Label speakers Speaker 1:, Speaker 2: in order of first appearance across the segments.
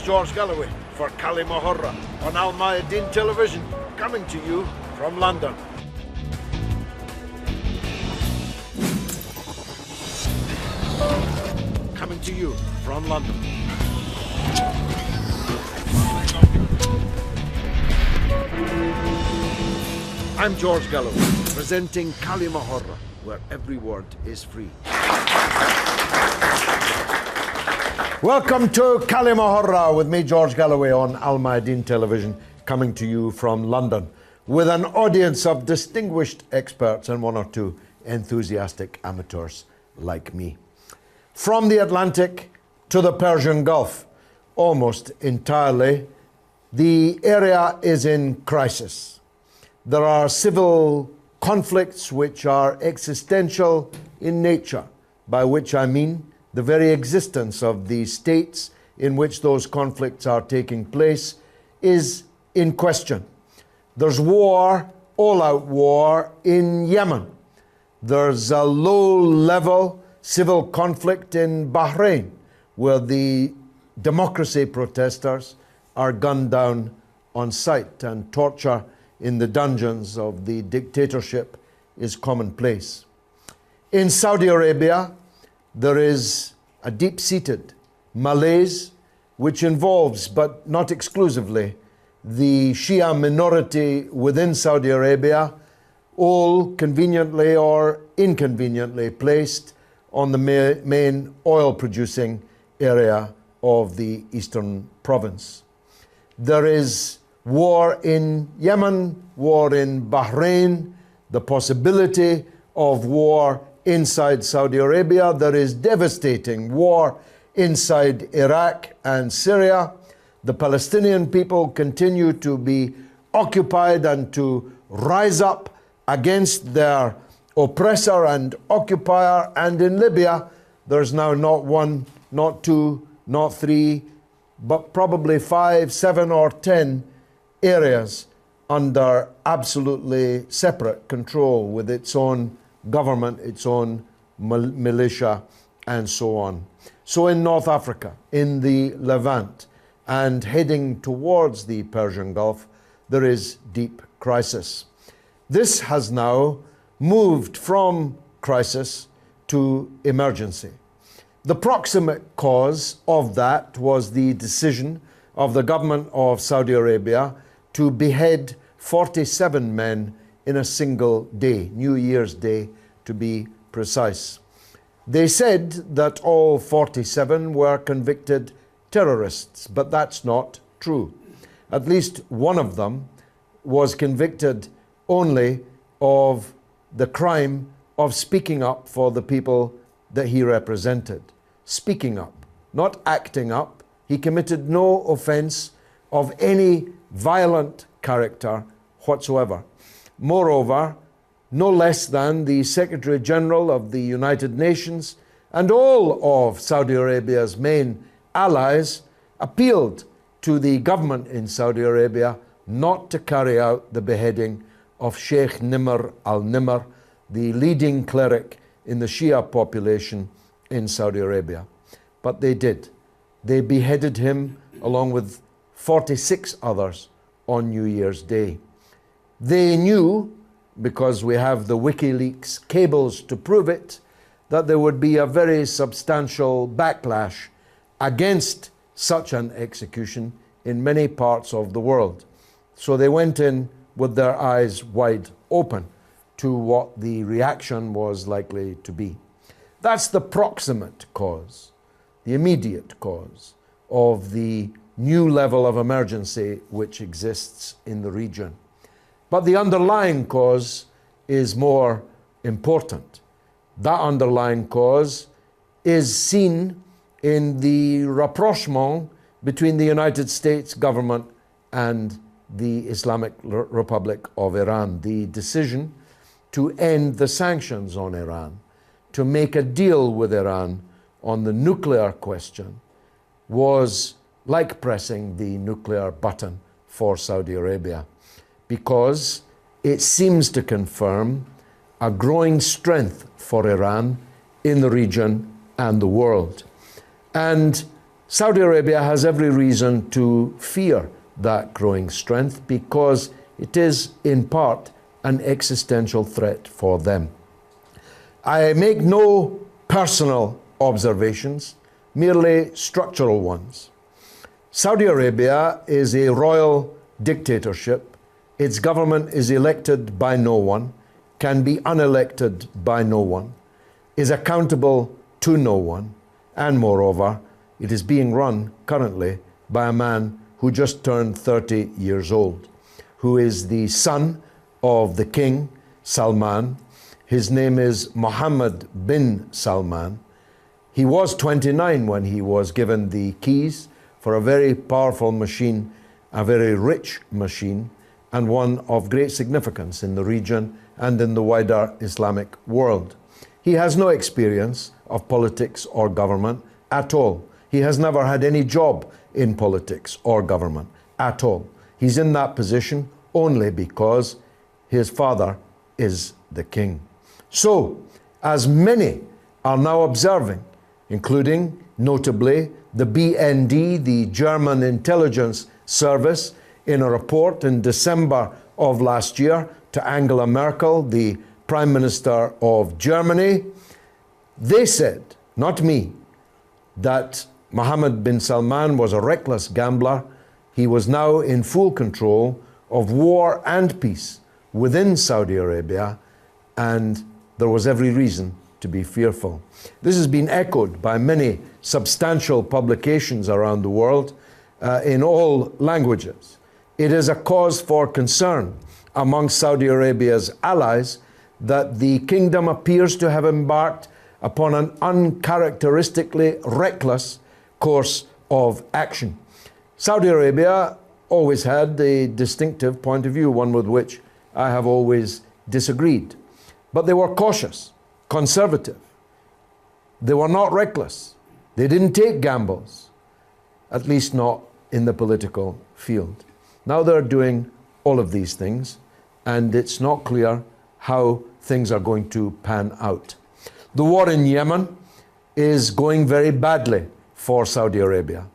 Speaker 1: George Galloway for كلمة on البلدين television, coming to you from London. Coming to you from London. I'm George Galloway, presenting كلمة where every word is free. Welcome to كلمة with me, George Galloway, on البلدين television, coming to you from London, with an audience of distinguished experts and one or two enthusiastic amateurs like me. From the Atlantic to the Persian Gulf, almost entirely, the area is in crisis. There are civil conflicts which are existential in nature, by which I mean the very existence of the states in which those conflicts are taking place is in question. There's war, all-out war in Yemen. There's a low-level civil conflict in Bahrain, where the democracy protesters are gunned down on sight, and torture in the dungeons of the dictatorship is commonplace. In Saudi Arabia, there is a deep-seated malaise which involves, but not exclusively, the Shia minority within Saudi Arabia, all conveniently or inconveniently placed on the main oil-producing area of the eastern province. There is war in Yemen, war in Bahrain, the possibility of war inside Saudi Arabia. There is devastating war inside Iraq and Syria. The Palestinian people continue to be occupied and to rise up against their oppressor and occupier. And in Libya, there's now not one, not two, not three, but probably 5, 7, or 10 areas under absolutely separate control, with its own government, its own militia, and so on. So in North Africa, in the Levant, and heading towards the Persian Gulf, there is deep crisis. This has now moved from crisis to emergency. The proximate cause of that was the decision of the government of Saudi Arabia to behead 47 men in a single day, New Year's Day to be precise. They said that all 47 were convicted terrorists, but that's not true. At least one of them was convicted only of the crime of speaking up for the people that he represented. Speaking up, not acting up. He committed no offense of any violent character whatsoever. Moreover, no less than the Secretary General of the United Nations and all of Saudi Arabia's main allies appealed to the government in Saudi Arabia not to carry out the beheading of Sheikh Nimr al-Nimr, the leading cleric in the Shia population in Saudi Arabia. But they did. They beheaded him along with 46 others on New Year's Day. They knew, because we have the WikiLeaks cables to prove it, that there would be a very substantial backlash against such an execution in many parts of the world. So they went in with their eyes wide open to what the reaction was likely to be. That's the proximate cause, the immediate cause of the new level of emergency which exists in the region. But the underlying cause is more important. That underlying cause is seen in the rapprochement between the United States government and the Islamic Republic of Iran. The decision to end the sanctions on Iran, to make a deal with Iran on the nuclear question, was like pressing the nuclear button for Saudi Arabia, because it seems to confirm a growing strength for Iran in the region and the world. And Saudi Arabia has every reason to fear that growing strength because it is, in part, an existential threat for them. I make no personal observations, merely structural ones. Saudi Arabia is a royal dictatorship. Its government is elected by no one, can be unelected by no one, is accountable to no one, and moreover, it is being run currently by a man who just turned 30 years old, who is the son of the King Salman. His name is Mohammed bin Salman. He was 29 when he was given the keys for a very powerful machine, a very rich machine, and one of great significance in the region and in the wider Islamic world. He has no experience of politics or government at all. He has never had any job in politics or government at all. He's in that position only because his father is the king. So, as many are now observing, including notably the BND, the German intelligence service, in a report in December of last year to Angela Merkel, the Prime Minister of Germany, they said, not me, that Mohammed bin Salman was a reckless gambler. He was now in full control of war and peace within Saudi Arabia, and there was every reason to be fearful. This has been echoed by many substantial publications around the world in all languages. It is a cause for concern among Saudi Arabia's allies that the kingdom appears to have embarked upon an uncharacteristically reckless course of action. Saudi Arabia always had a distinctive point of view, one with which I have always disagreed. But they were cautious, conservative. They were not reckless. They didn't take gambles, at least not in the political field. Now they're doing all of these things, and it's not clear how things are going to pan out. The war in Yemen is going very badly for Saudi Arabia.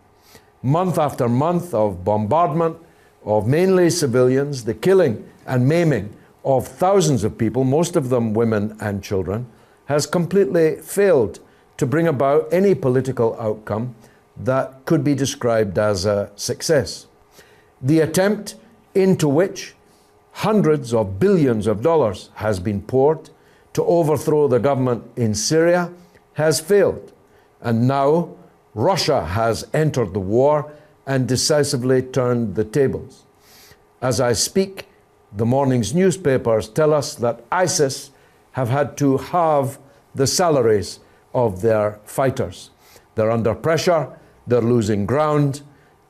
Speaker 1: Month after month of bombardment of mainly civilians, the killing and maiming of thousands of people, most of them women and children, has completely failed to bring about any political outcome that could be described as a success. The attempt into which hundreds of billions of dollars has been poured to overthrow the government in Syria has failed. And now Russia has entered the war and decisively turned the tables. As I speak, the morning's newspapers tell us that ISIS have had to halve the salaries of their fighters. They're under pressure, they're losing ground,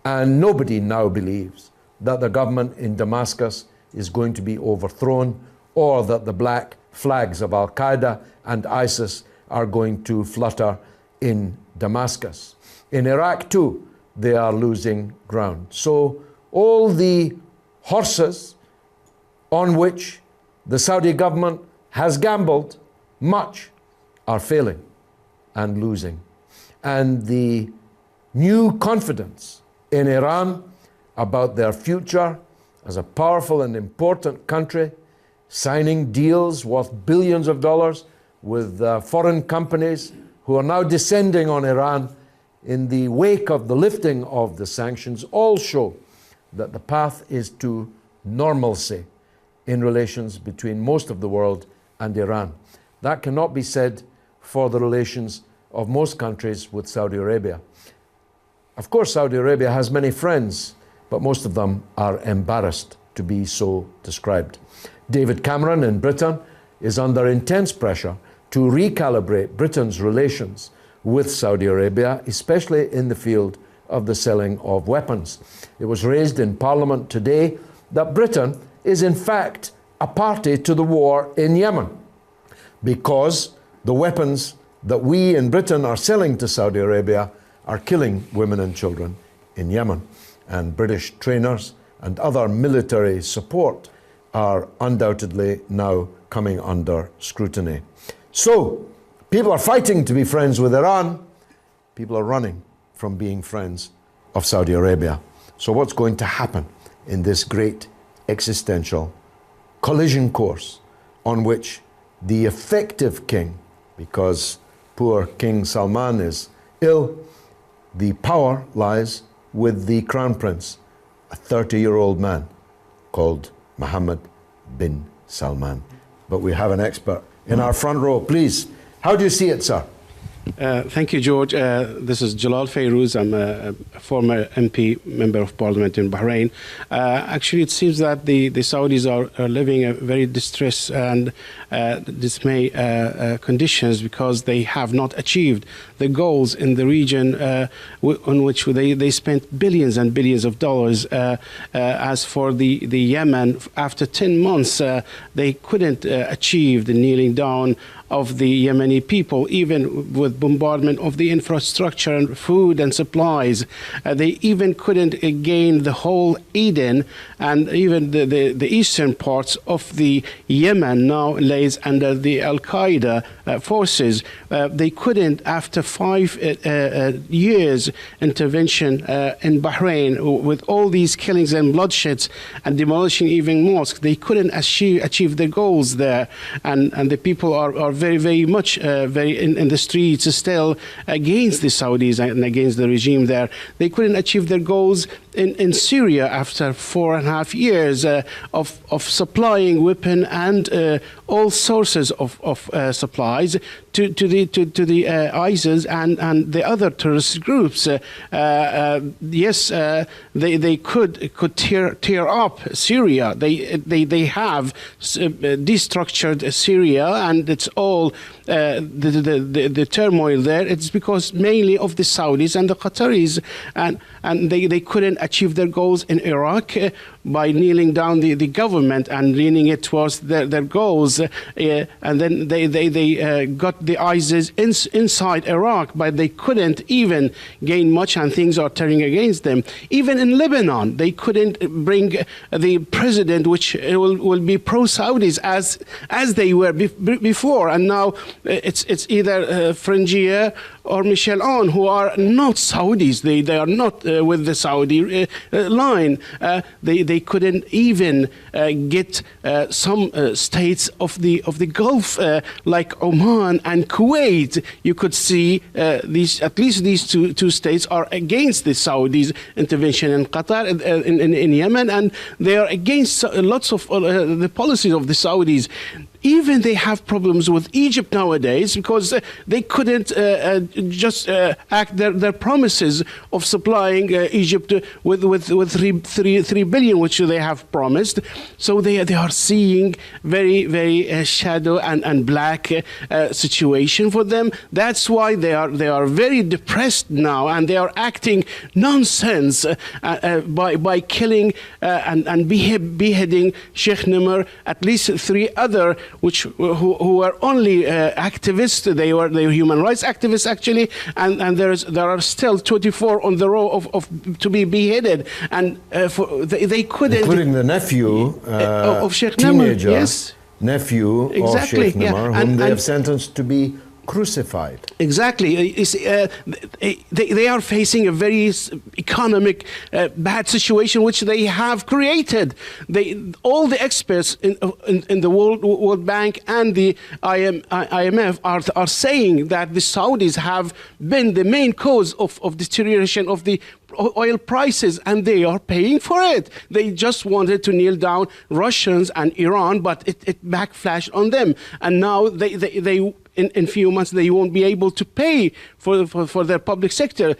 Speaker 1: and nobody now believes that the government in Damascus is going to be overthrown or that the black flags of Al-Qaeda and ISIS are going to flutter in Damascus. In Iraq too, they are losing ground. So all the horses on which the Saudi government has gambled much are failing and losing. And the new confidence in Iran about their future as a powerful and important country, signing deals worth billions of dollars with foreign companies who are now descending on Iran in the wake of the lifting of the sanctions, all show that the path is to normalcy in relations between most of the world and Iran. That cannot be said for the relations of most countries with Saudi Arabia. Of course, Saudi Arabia has many friends, but most of them are embarrassed to be so described. David Cameron in Britain is under intense pressure to recalibrate Britain's relations with Saudi Arabia, especially in the field of the selling of weapons. It was raised in Parliament today that Britain is in fact a party to the war in Yemen because the weapons that we in Britain are selling to Saudi Arabia are killing women and children in Yemen. And British trainers and other military support are undoubtedly now coming under scrutiny. So, people are fighting to be friends with Iran. People are running from being friends of Saudi Arabia. So what's going to happen in this great existential collision course on which the effective king, because poor King Salman is ill, the power lies with the crown prince, a 30-year-old man called Mohammed bin Salman. But we have an expert in our front row. Please, how do you see it, sir?
Speaker 2: Thank you, George. This is Jalal Fayrouz. I'm a former MP, Member of Parliament in Bahrain. Actually, it seems that the Saudis are living a very distressed and dismay conditions because they have not achieved the goals in the region on which they spent billions and billions of dollars. As for the Yemen, after 10 months, they couldn't achieve the kneeling down of the Yemeni people, even with bombardment of the infrastructure and food and supplies. They even couldn't gain the whole Aden, and even the eastern parts of the Yemen now lays under the Al-Qaeda forces. They couldn't, after 5 years intervention in Bahrain, with all these killings and bloodsheds and demolishing even mosques, they couldn't achieve their goals there. And the people are very much in the streets still against the Saudis and against the regime there. They couldn't achieve their goals in Syria after 4.5 years of supplying weapon and all sources of supplies to the ISIS and the other terrorist groups. Yes, they could tear up Syria. They have destructured Syria, and it's all the turmoil there. It's because mainly of the Saudis and the Qataris, and they couldn't achieve their goals in Iraq by kneeling down the government and leaning it towards their goals. And then they got the ISIS inside Iraq, but they couldn't even gain much, and things are turning against them. Even in Lebanon, they couldn't bring the president, which will be pro-Saudis as they were before. And now it's either Frangier or Michel Aoun, who are not Saudis. They are not with the Saudi line. They couldn't even get some states of the Gulf like Oman and Kuwait. You could see at least these two states are against the Saudis' intervention in Qatar, in Yemen, and they are against lots of the policies of the Saudis. Even they have problems with Egypt nowadays because they couldn't just act their promises of supplying Egypt with 3 billion, which they have promised. So they are seeing very shadow and black situation for them. That's why they are very depressed now, and they are acting nonsense by killing and beheading Sheikh Nimr, at least 3 other who were only activists. They were human rights activists actually, and there are still 24 on the row of to be beheaded, and they couldn't,
Speaker 1: including the nephew
Speaker 2: of Sheikh
Speaker 1: teenager,
Speaker 2: Nimr, yes,
Speaker 1: nephew
Speaker 2: exactly,
Speaker 1: of Sheikh Nimr,
Speaker 2: yeah.
Speaker 1: whom they have sentenced to be crucified.
Speaker 2: Exactly. They are facing a very economic bad situation, which they have created. All the experts in the World Bank and the IMF are saying that the Saudis have been the main cause of deterioration of the oil prices, and they are paying for it. They just wanted to kneel down Russians and Iran, but it backflashed on them, and now they in few months they won't be able to pay for their public sector.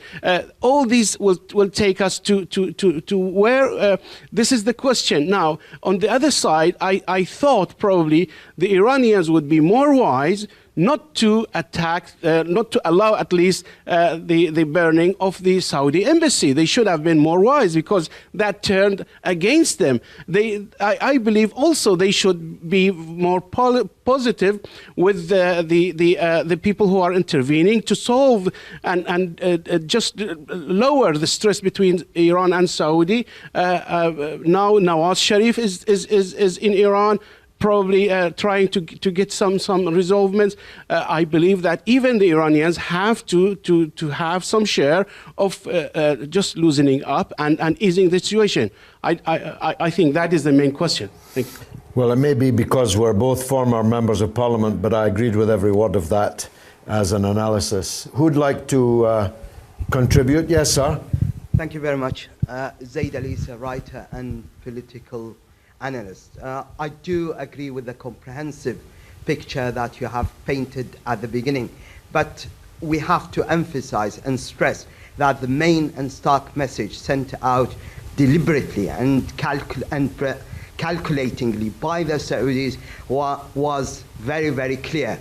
Speaker 2: All these will take us to where this is the question. Now, on the other side, I thought probably the Iranians would be more wise not to attack, not to allow at least the burning of the Saudi embassy. They should have been more wise, because that turned against them. I believe also they should be more positive with the people who are intervening to solve and just lower the stress between Iran and Saudi. Now Nawaz Sharif is in Iran. probably trying to get some resolvements. I believe that even the Iranians have to have some share of just loosening up and easing the situation. I think that is the main question. Thank you.
Speaker 1: Well, it may be because we're both former members of parliament, but I agreed with every word of that as an analysis. Who'd like to contribute? Yes, sir.
Speaker 3: Thank you very much. Zaid Ali is a writer and political analyst. I do agree with the comprehensive picture that you have painted at the beginning, but we have to emphasize and stress that the main and stark message sent out deliberately and calculatingly by the Saudis was very, very clear.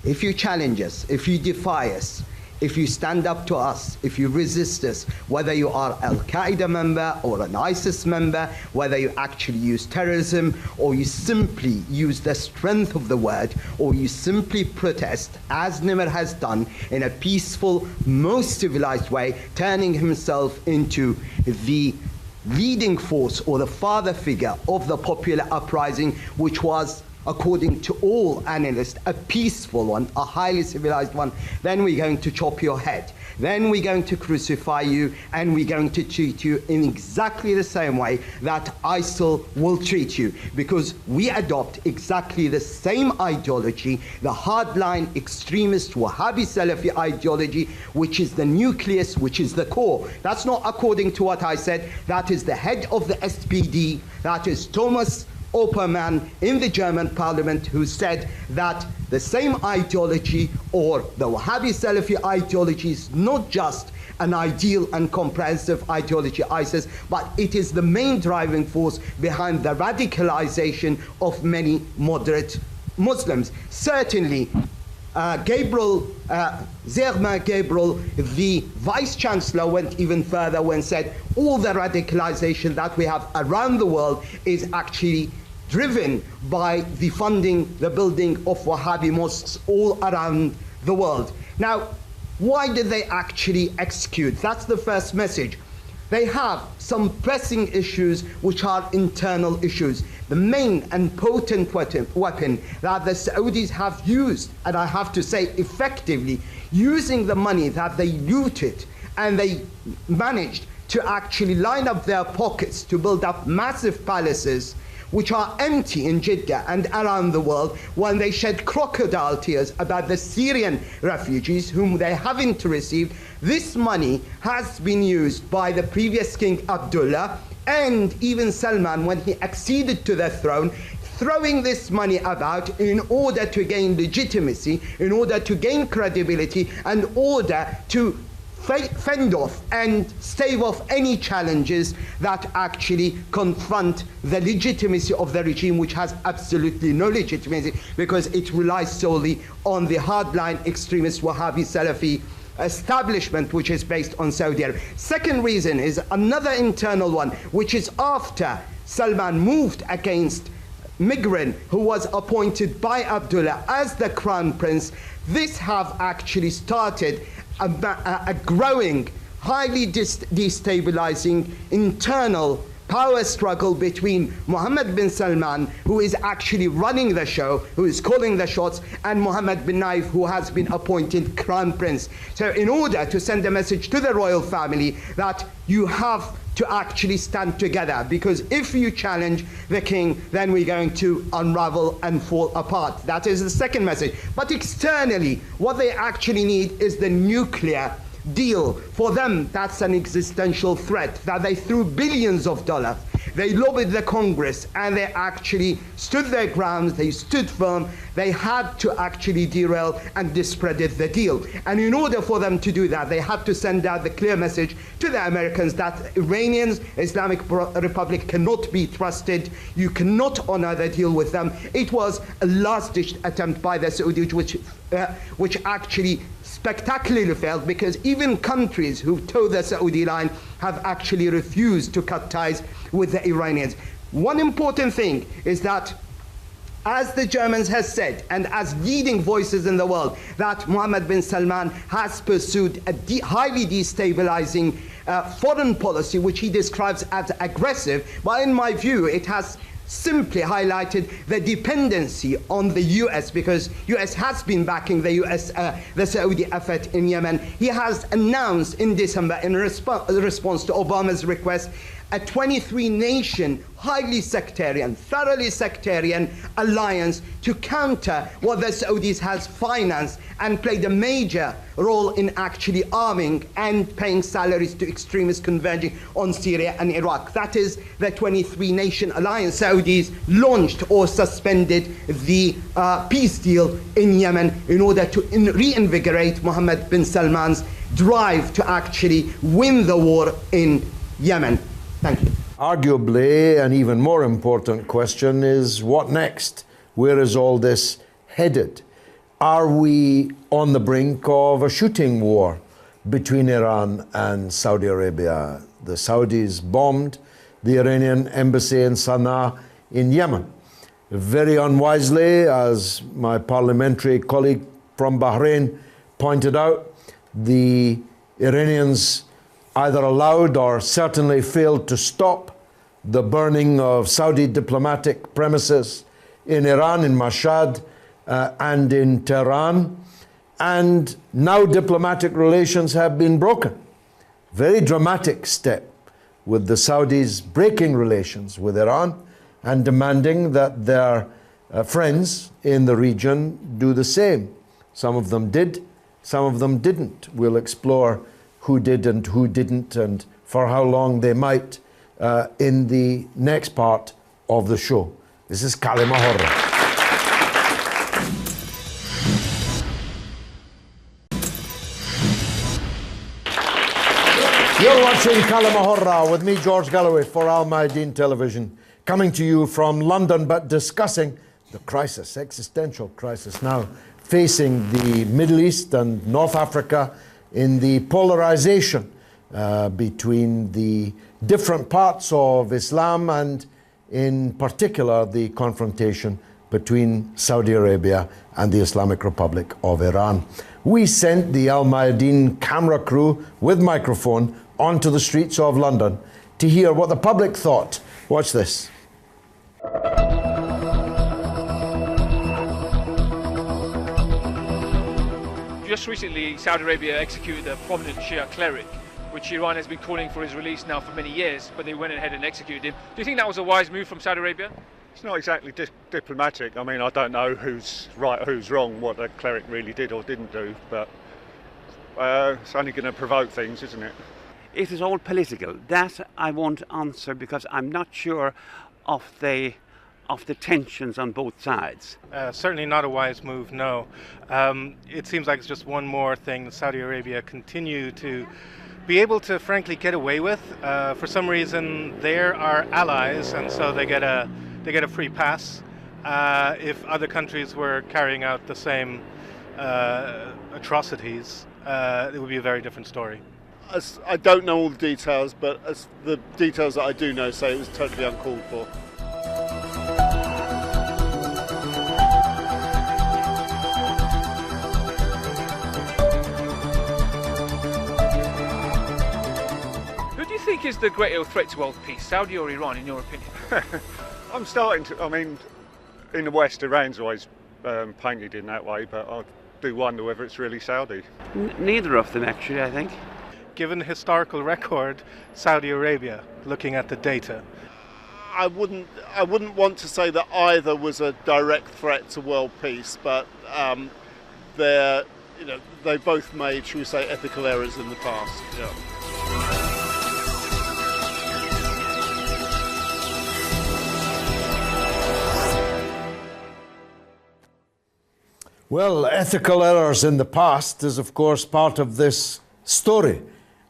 Speaker 3: If you challenge us, if you defy us, if you stand up to us, if you resist us, whether you are Al-Qaeda member or an ISIS member, whether you actually use terrorism or you simply use the strength of the word, or you simply protest, as Nimr has done in a peaceful, most civilized way, turning himself into the leading force or the father figure of the popular uprising, which was, according to all analysts, a peaceful one, a highly civilized one, then we're going to chop your head. Then we're going to crucify you, and we're going to treat you in exactly the same way that ISIL will treat you, because we adopt exactly the same ideology, the hardline extremist Wahhabi Salafi ideology, which is the nucleus, which is the core. That's not according to what I said. That is the head of the SPD, that is Thomas Oppermann in the German parliament, who said that the same ideology, or the Wahhabi Salafi ideology, is not just an ideal and comprehensive ideology, ISIS, but it is the main driving force behind the radicalization of many moderate Muslims. Certainly, Zerma Gabriel, the vice-chancellor, went even further when said all the radicalization that we have around the world is actually driven by the funding, the building of Wahhabi mosques all around the world. Now, why did they actually execute? That's the first message. They have some pressing issues which are internal issues. The main and potent weapon that the Saudis have used, and I have to say effectively, using the money that they looted, and they managed to actually line up their pockets to build up massive palaces which are empty in Jeddah and around the world, when they shed crocodile tears about the Syrian refugees whom they haven't received. This money has been used by the previous King Abdullah and even Salman when he acceded to the throne, throwing this money about in order to gain legitimacy, in order to gain credibility, and in order to fend off and stave off any challenges that actually confront the legitimacy of the regime, which has absolutely no legitimacy because it relies solely on the hardline extremist Wahhabi Salafi establishment, which is based on Saudi Arabia. Second reason is another internal one, which is after Salman moved against Migran, who was appointed by Abdullah as the crown prince. This have actually started a growing, highly destabilizing internal power struggle between Mohammed bin Salman, who is actually running the show, who is calling the shots, and Mohammed bin Naif, who has been appointed crown prince. So in order to send a message to the royal family that you have to actually stand together, because if you challenge the king, then we're going to unravel and fall apart. That is the second message. But externally, what they actually need is the nuclear deal. For them, that's an existential threat, that they threw billions of dollars. They lobbied the Congress, and they actually stood their ground, they stood firm. They had to actually derail and discredit the deal. And in order for them to do that, they had to send out the clear message to the Americans that Iranians, Islamic Republic, cannot be trusted. You cannot honor the deal with them. It was a last-ditch attempt by the Saudis, which actually spectacularly failed, because even countries who toe the Saudi line have actually refused to cut ties with the Iranians. One important thing is that, as the Germans has said, and as leading voices in the world, that Mohammed bin Salman has pursued a highly destabilizing foreign policy, which he describes as aggressive, but in my view, it has simply highlighted the dependency on the US, because US has been backing the Saudi effort in Yemen. He has announced in December, in response to Obama's request, a 23-nation, highly sectarian, thoroughly sectarian alliance to counter what the Saudis has financed and played a major role in actually arming and paying salaries to extremists converging on Syria and Iraq. That is the 23-nation alliance. Saudis launched or suspended the peace deal in Yemen in order to reinvigorate Mohammed bin Salman's drive to actually win the war in Yemen. Thank you.
Speaker 1: Arguably, an even more important question is what next? Where is all this headed? Are we on the brink of a shooting war between Iran and Saudi Arabia? The Saudis bombed the Iranian embassy in Sana'a in Yemen. Very unwisely, as my parliamentary colleague from Bahrain pointed out, the Iranians either allowed or certainly failed to stop the burning of Saudi diplomatic premises in Iran, in Mashhad, and in Tehran. And now diplomatic relations have been broken. Very dramatic step, with the Saudis breaking relations with Iran and demanding that their friends in the region do the same. Some of them did, some of them didn't. We'll explore who did and who didn't, and for how long they might, in the next part of the show. This is كلمة حرة. You're watching كلمة حرة with me, George Galloway, for Al Mayadeen Television, coming to you from London, but discussing the crisis, existential crisis now facing the Middle East and North Africa, in the polarization between the different parts of Islam, and in particular the confrontation between Saudi Arabia and the Islamic Republic of Iran. We sent the Al Mayadeen camera crew with microphone onto the streets of London to hear what the public thought. Watch this.
Speaker 4: Just recently, Saudi Arabia executed a prominent Shia cleric, which Iran has been calling for his release now for many years, but they went ahead and executed him. Do you think that was a wise move from Saudi Arabia?
Speaker 5: It's not exactly diplomatic. I mean, I don't know who's right, who's wrong, what the cleric really did or didn't do, but it's only going to provoke things, isn't it?
Speaker 6: It is all political. That I won't answer because I'm not sure of the tensions on both sides.
Speaker 7: Certainly not a wise move, no. It seems like it's just one more thing that Saudi Arabia continue to be able to frankly get away with. For some reason, they're our allies, and so they get a free pass. If other countries were carrying out the same atrocities, it would be a very different story.
Speaker 8: I don't know all the details, but as the details that I do know say it was totally uncalled for.
Speaker 4: Who do you think is the greater threat to world peace, Saudi or Iran, in your opinion?
Speaker 5: I'm starting to, I mean, in the West, Iran's always painted in that way, but I do wonder whether it's really Saudi.
Speaker 6: Neither of them, actually, I think.
Speaker 7: Given the historical record, Saudi Arabia, looking at the data.
Speaker 8: I wouldn't want to say that either was a direct threat to world peace, but they both made, shall we say, ethical errors in the past. Yeah.
Speaker 1: Well, ethical errors in the past is, of course, part of this story.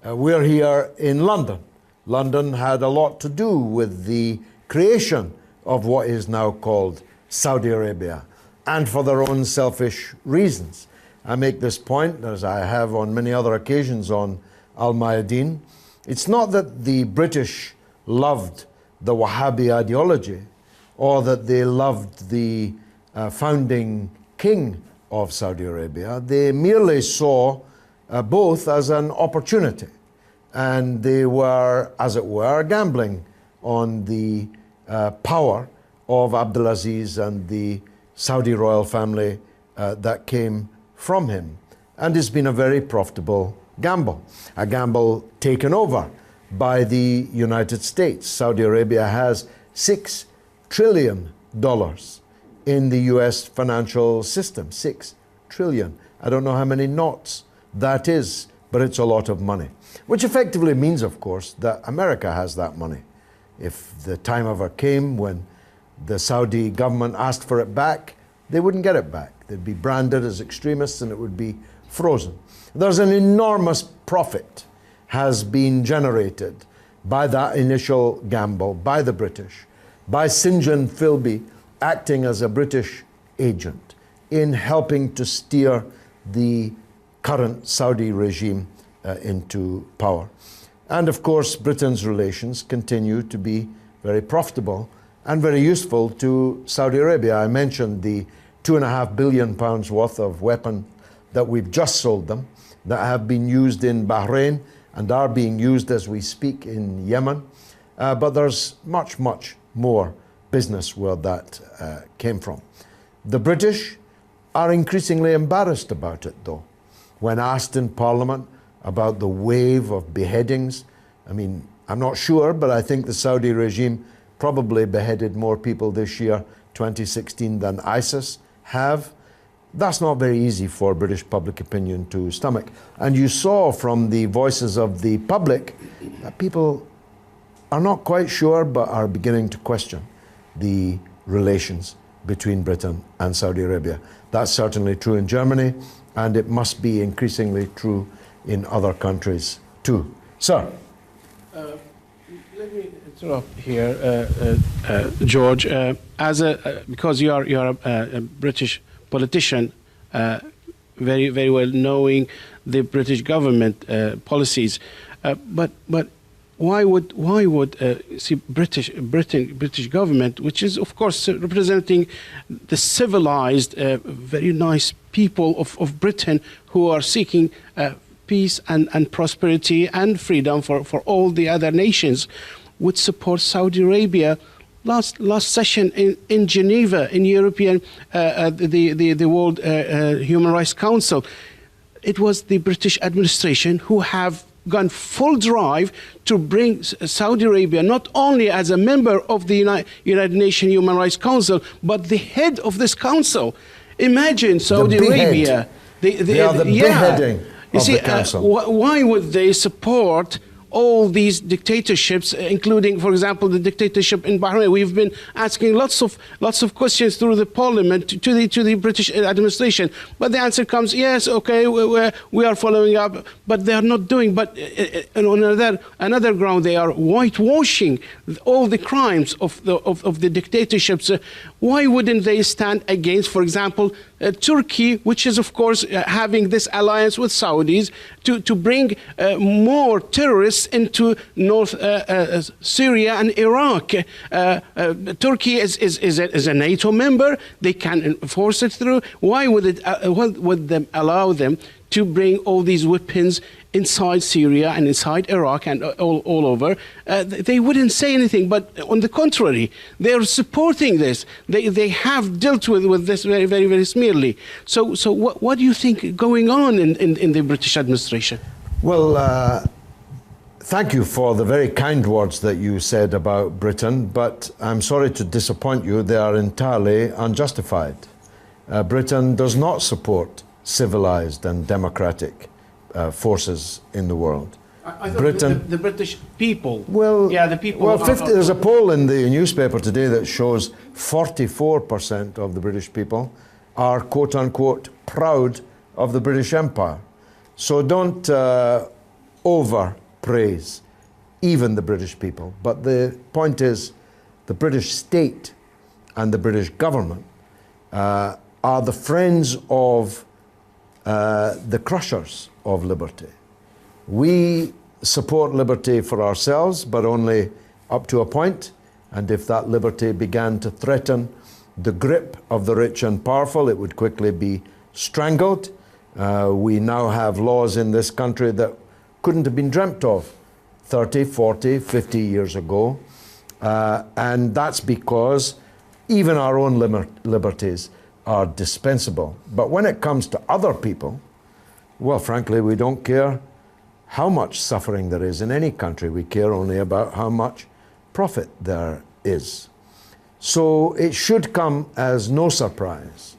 Speaker 1: We're here in London. London had a lot to do with the creation of what is now called Saudi Arabia, and for their own selfish reasons. I make this point, as I have on many other occasions on Al Mayadeen. It's not that the British loved the Wahhabi ideology, or that they loved the founding king of Saudi Arabia. They merely saw both as an opportunity, and they were, as it were, gambling on the power of Abdulaziz and the Saudi royal family that came from him. And it's been a very profitable gamble, a gamble taken over by the United States. Saudi Arabia has $6 trillion in the US financial system. 6 trillion. I don't know how many knots that is, but it's a lot of money. Which effectively means, of course, that America has that money. If the time ever came when the Saudi government asked for it back, they wouldn't get it back. They'd be branded as extremists and it would be frozen. There's an enormous profit has been generated by that initial gamble, by the British, by Sinjan Philby acting as a British agent in helping to steer the current Saudi regime into power. And of course, Britain's relations continue to be very profitable and very useful to Saudi Arabia. I mentioned the £2.5 billion worth of weapons that we've just sold them that have been used in Bahrain and are being used as we speak in Yemen. But there's much, much more business where that came from. The British are increasingly embarrassed about it, though. When asked in Parliament about the wave of beheadings, I mean, I'm not sure, but I think the Saudi regime probably beheaded more people this year, 2016, than ISIS have. That's not very easy for British public opinion to stomach. And you saw from the voices of the public that people are not quite sure, but are beginning to question the relations between Britain and Saudi Arabia. That's certainly true in Germany, and it must be increasingly true in other countries too. Sir?
Speaker 2: Let me interrupt here, George. Because you are a British politician, very well knowing the British government policies, but why would see British government, which is of course representing the civilized, very nice people of Britain who are seeking peace and prosperity and freedom for all the other nations, would support Saudi Arabia? Last session in Geneva, in European, the World Human Rights Council, it was the British administration who have gone full drive to bring Saudi Arabia not only as a member of the United Nations Human Rights Council, but the head of this council. Imagine Saudi Arabia.
Speaker 1: They are the beheading of the council.
Speaker 2: Why would they support all these dictatorships, including, for example, the dictatorship in Bahrain? We've been asking lots of questions through the parliament to the British administration, but the answer comes, yes, okay, we are following up, but they are not doing. But on another ground, they are whitewashing all the crimes of the dictatorships. Why wouldn't they stand against, for example, Turkey, which is of course having this alliance with Saudis to bring more terrorists into North Syria and Iraq? Turkey is a NATO member. They can enforce it through. Why would them allow them to bring all these weapons inside Syria and inside Iraq and all over? They wouldn't say anything, but on the contrary, they are supporting this. They have dealt with this very smearly. So what do you think going on in the British administration?
Speaker 1: Well, thank you for the very kind words that you said about Britain, but I'm sorry to disappoint you. They are entirely unjustified. Britain does not support civilized and democratic forces in the world.
Speaker 2: I thought the British people.
Speaker 1: Well,
Speaker 2: yeah, the people.
Speaker 1: Well, there's a poll in the newspaper today that shows 44% of the British people are quote unquote proud of the British Empire. So don't overpraise even the British people. But the point is, the British state and the British government are the friends of the crushers of liberty. We support liberty for ourselves, but only up to a point. And if that liberty began to threaten the grip of the rich and powerful, it would quickly be strangled. We now have laws in this country that couldn't have been dreamt of 30, 40, 50 years ago. And that's because even our own liberties are dispensable. But when it comes to other people, well, frankly, we don't care how much suffering there is in any country. We care only about how much profit there is. So it should come as no surprise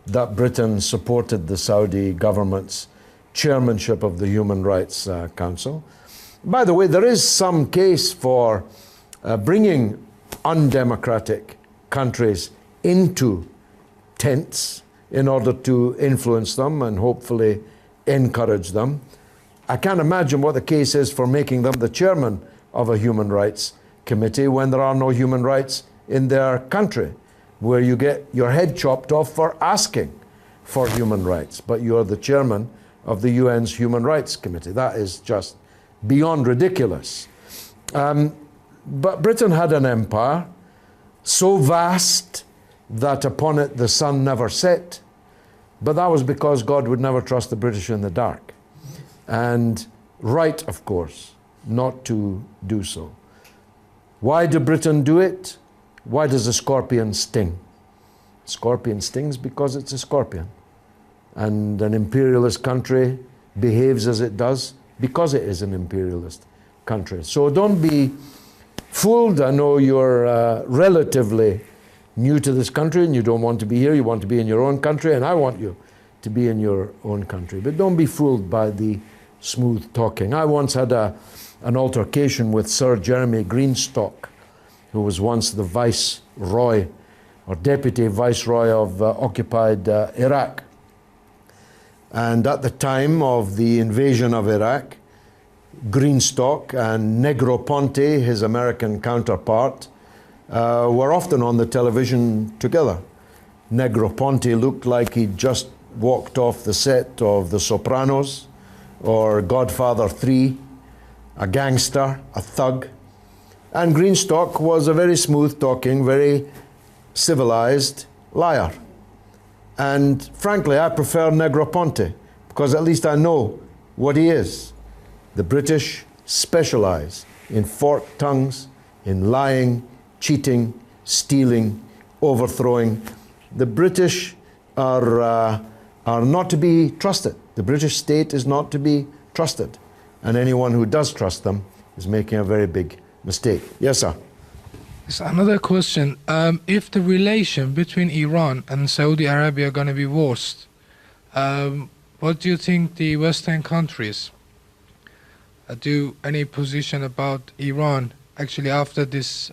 Speaker 1: that Britain supported the Saudi government's chairmanship of the Human Rights Council. By the way, there is some case for bringing undemocratic countries into tents in order to influence them and hopefully encourage them. I can't imagine what the case is for making them the chairman of a human rights committee when there are no human rights in their country, where you get your head chopped off for asking for human rights, but you're the chairman of the UN's Human Rights Committee. That is just beyond ridiculous. But Britain had an empire so vast that upon it the sun never set, but that was because God would never trust the British in the dark. And right, of course, not to do so. Why did Britain do it? Why does a scorpion sting? Scorpion stings because it's a scorpion. And an imperialist country behaves as it does because it is an imperialist country. So don't be fooled. I know you're relatively new to this country and you don't want to be here. You want to be in your own country, and I want you to be in your own country. But don't be fooled by the smooth talking. I once had an altercation with Sir Jeremy Greenstock, who was once the viceroy or deputy viceroy of occupied Iraq. And at the time of the invasion of Iraq, Greenstock and Negroponte, his American counterpart, were often on the television together. Negroponte looked like he'd just walked off the set of The Sopranos or Godfather 3, a gangster, a thug. And Greenstock was a very smooth-talking, very civilized liar. And frankly, I prefer Negroponte because at least I know what he is. The British specialize in forked tongues, in lying, cheating, stealing, overthrowing. The British are not to be trusted. The British state is not to be trusted. And anyone who does trust them is making a very big mistake. Yes, sir.
Speaker 9: It's another question. If the relation between Iran and Saudi Arabia are going to be worse, what do you think the Western countries do any position about Iran actually after this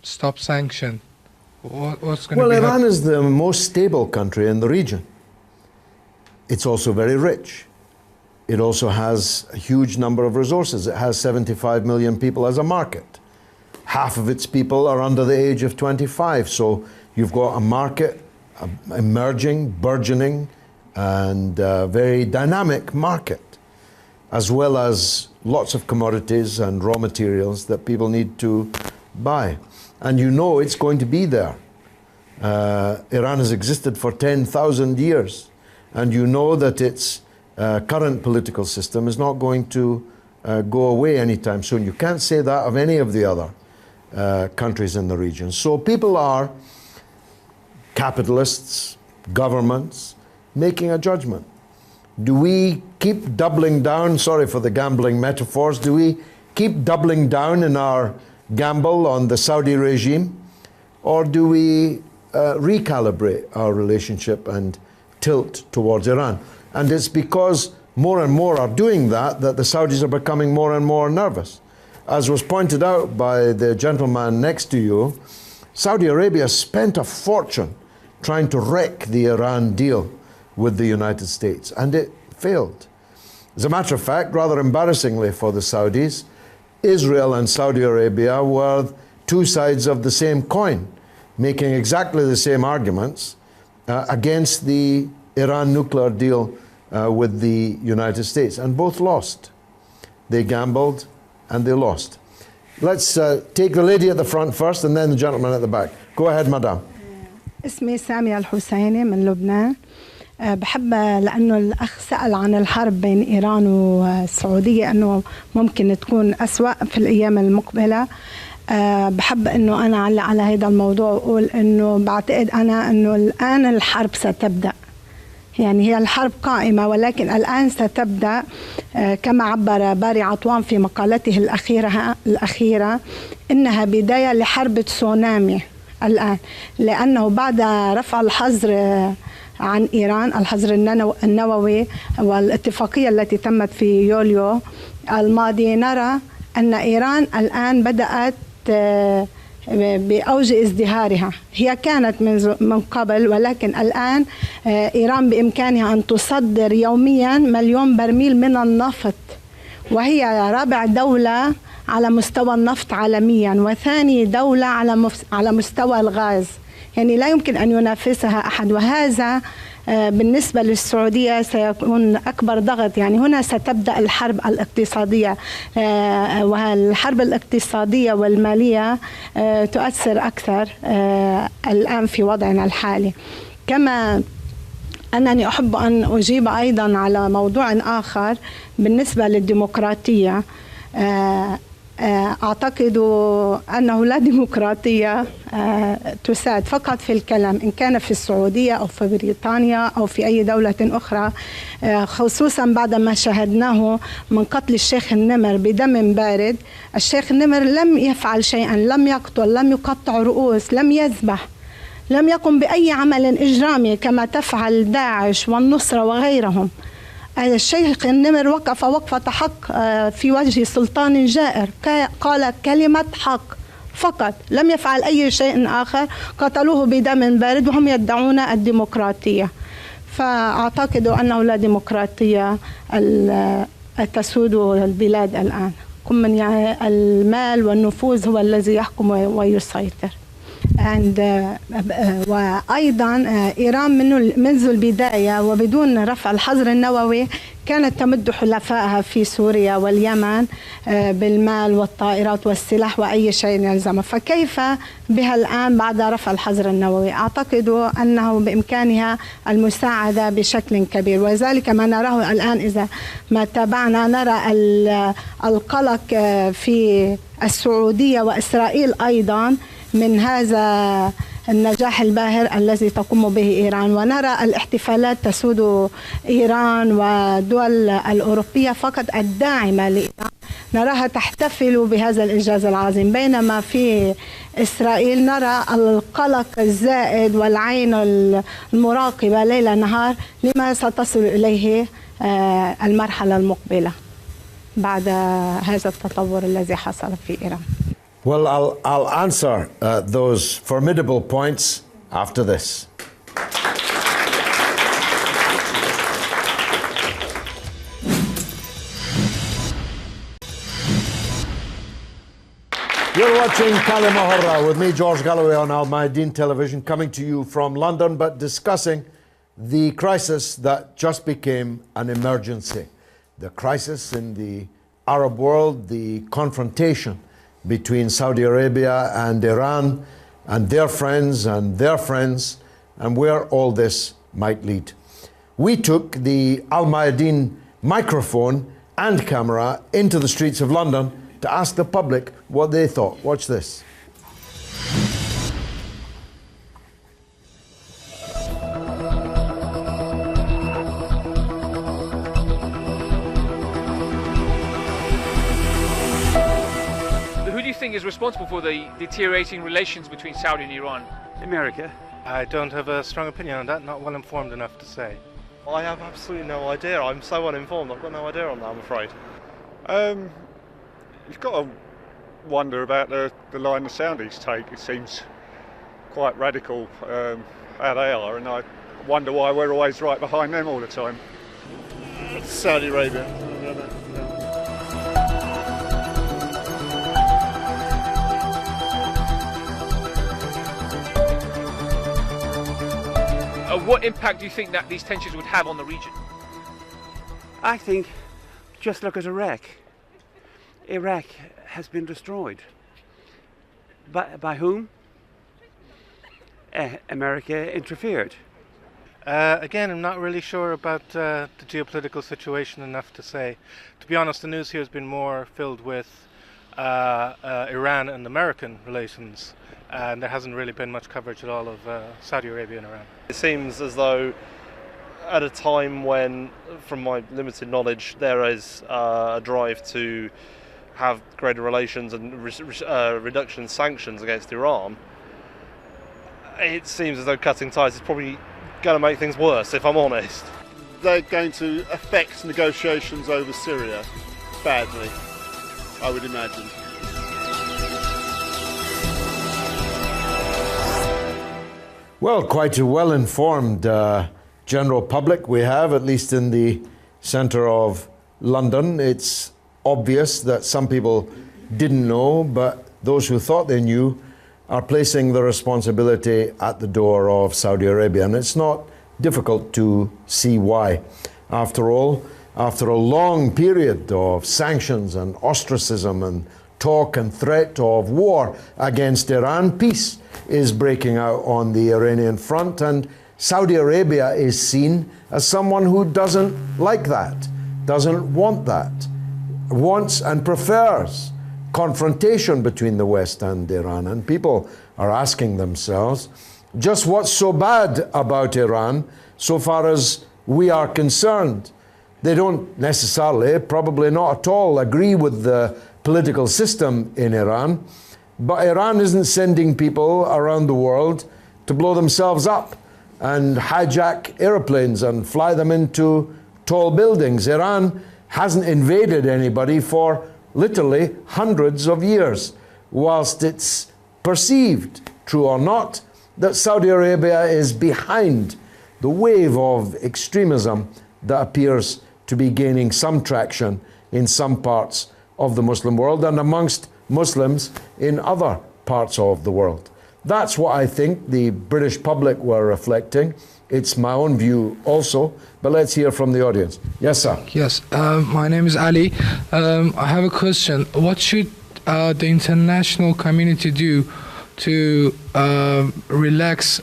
Speaker 9: stop sanction? What's going to be
Speaker 1: Iran is the most stable country in the region. It's also very rich. It also has a huge number of resources. It has 75 million people as a market. Half of its people are under the age of 25. So you've got a market, emerging, burgeoning, and very dynamic market, as well as lots of commodities and raw materials that people need to buy. And you know it's going to be there. Iran has existed for 10,000 years. And you know that its current political system is not going to go away anytime soon. You can't say that of any of the other countries in the region. So people are, capitalists, governments, making a judgment. Do we keep doubling down, sorry for the gambling metaphors, do we keep doubling down in our gamble on the Saudi regime, or do we recalibrate our relationship and tilt towards Iran? And it's because more and more are doing that the Saudis are becoming more and more nervous. As was pointed out by the gentleman next to you, Saudi Arabia spent a fortune trying to wreck the Iran deal with the United States, and it failed. As a matter of fact, rather embarrassingly for the Saudis, Israel and Saudi Arabia were two sides of the same coin, making exactly the same arguments against the Iran nuclear deal with the United States, and both lost. They gambled and they lost. Let's take the lady at the front first and then the gentleman at the back. Go ahead, madam.
Speaker 10: اسمي سامية الحسيني من لبنان. بحب لأنه الأخ سأل عن الحرب بين إيران والسعودية أنه ممكن تكون أسوأ في الأيام المقبلة. بحب أنه أنا أعلق على هذا الموضوع وأقول أنه بعتقد أنا أنه الآن الحرب ستبدأ. يعني هي الحرب قائمة ولكن الآن ستبدأ، كما عبر باري عطوان في مقالته الأخيرة إنها بداية لحرب تسونامي الآن، لأنه بعد رفع الحظر عن إيران، الحظر النووي والاتفاقية التي تمت في يوليو الماضي، نرى أن إيران الآن بدأت بأوج ازدهارها. هي كانت من قبل، ولكن الآن إيران بإمكانها أن تصدر يوميا 1,000,000 برميل من النفط، وهي رابع دولة على مستوى النفط عالميا وثاني دولة على مستوى الغاز. يعني لا يمكن أن ينافسها أحد، وهذا بالنسبة للسعودية سيكون أكبر ضغط. يعني هنا ستبدأ الحرب الاقتصادية، والحرب الاقتصادية والمالية تؤثر أكثر الآن في وضعنا الحالي. كما أنني أحب أن أجيب أيضا على موضوع آخر بالنسبة للديمقراطية. أعتقد أنه لا ديمقراطية تساعد فقط في الكلام، إن كان في السعودية أو في بريطانيا أو في أي دولة أخرى، خصوصا بعد ما شاهدناه من قتل الشيخ النمر بدم بارد. الشيخ النمر لم يفعل شيئا، لم يقتل، لم يقطع رؤوس، لم يذبح، لم يقم بأي عمل إجرامي كما تفعل داعش والنصرة وغيرهم. الشيخ النمر وقف وقفة حق في وجه سلطان جائر، قال كلمة حق فقط، لم يفعل أي شيء آخر. قتلوه بدم بارد وهم يدعون الديمقراطية. فأعتقد أنه لا ديمقراطية تسود البلاد الآن. يعني المال والنفوذ هو الذي يحكم ويسيطر. وأيضا إيران منذ البداية وبدون رفع الحظر النووي كانت تمد حلفائها في سوريا واليمن بالمال والطائرات والسلاح وأي شيء يلزمها، فكيف بها الآن بعد رفع الحظر النووي؟ أعتقد أنه بإمكانها المساعدة بشكل كبير، وذلك ما نراه الآن. إذا ما تابعنا نرى القلق في السعودية وإسرائيل أيضا من هذا النجاح الباهر الذي تقوم به إيران، ونرى الاحتفالات تسود إيران والدول الأوروبية فقط الداعمة لإيران، نراها تحتفل بهذا الإنجاز العظيم، بينما في إسرائيل نرى القلق الزائد والعين المراقبة ليل نهار لما ستصل إليه المرحلة المقبلة بعد هذا التطور الذي حصل في إيران.
Speaker 1: Well, I'll answer those formidable points after this. You're watching كلمة حرة with me, George Galloway, on Al-Mayadeen television, coming to you from London, but discussing the crisis that just became an emergency. The crisis in the Arab world, the confrontation between Saudi Arabia and Iran and their friends and where all this might lead. We took the Al-Mayadeen microphone and camera into the streets of London to ask the public what they thought. Watch this.
Speaker 4: Is responsible for the deteriorating relations between Saudi and Iran?
Speaker 6: America.
Speaker 7: I don't have a strong opinion on that, not well informed enough to say.
Speaker 11: I have absolutely no idea. I'm so uninformed, I've got no idea on that, I'm afraid.
Speaker 5: You've got to wonder about the line the Saudis take. It seems quite radical how they are, and I wonder why we're always right behind them all the time.
Speaker 8: Saudi Arabia.
Speaker 4: What impact do you think that these tensions would have on the region?
Speaker 6: I think, just look at Iraq. Iraq has been destroyed. By whom? America interfered.
Speaker 7: Again, I'm not really sure about the geopolitical situation enough to say. To be honest, the news here has been more filled with Iran and American relations, and there hasn't really been much coverage at all of Saudi Arabia and Iran.
Speaker 11: It seems as though at a time when, from my limited knowledge, there is a drive to have greater relations and reduction in sanctions against Iran, it seems as though cutting ties is probably going to make things worse, if I'm honest.
Speaker 8: They're going to affect negotiations over Syria badly, I would imagine.
Speaker 1: Well, quite a well-informed general public we have, at least in the centre of London. It's obvious that some people didn't know, but those who thought they knew are placing the responsibility at the door of Saudi Arabia. And it's not difficult to see why. After all, after a long period of sanctions and ostracism and talk and threat of war against Iran, peace is breaking out on the Iranian front, and Saudi Arabia is seen as someone who doesn't like that, doesn't want that, wants and prefers confrontation between the West and Iran. And people are asking themselves, just what's so bad about Iran so far as we are concerned? They don't necessarily, probably not at all, agree with the political system in Iran, but Iran isn't sending people around the world to blow themselves up and hijack airplanes and fly them into tall buildings. Iran hasn't invaded anybody for literally hundreds of years, whilst it's perceived, true or not, that Saudi Arabia is behind the wave of extremism that appears to be gaining some traction in some parts of the Muslim world and amongst Muslims in other parts of the world. That's what I think the British public were reflecting. It's my own view also, but let's hear from the audience. Yes, sir.
Speaker 9: Yes, my name is Ali. I have a question. What should the international community do to relax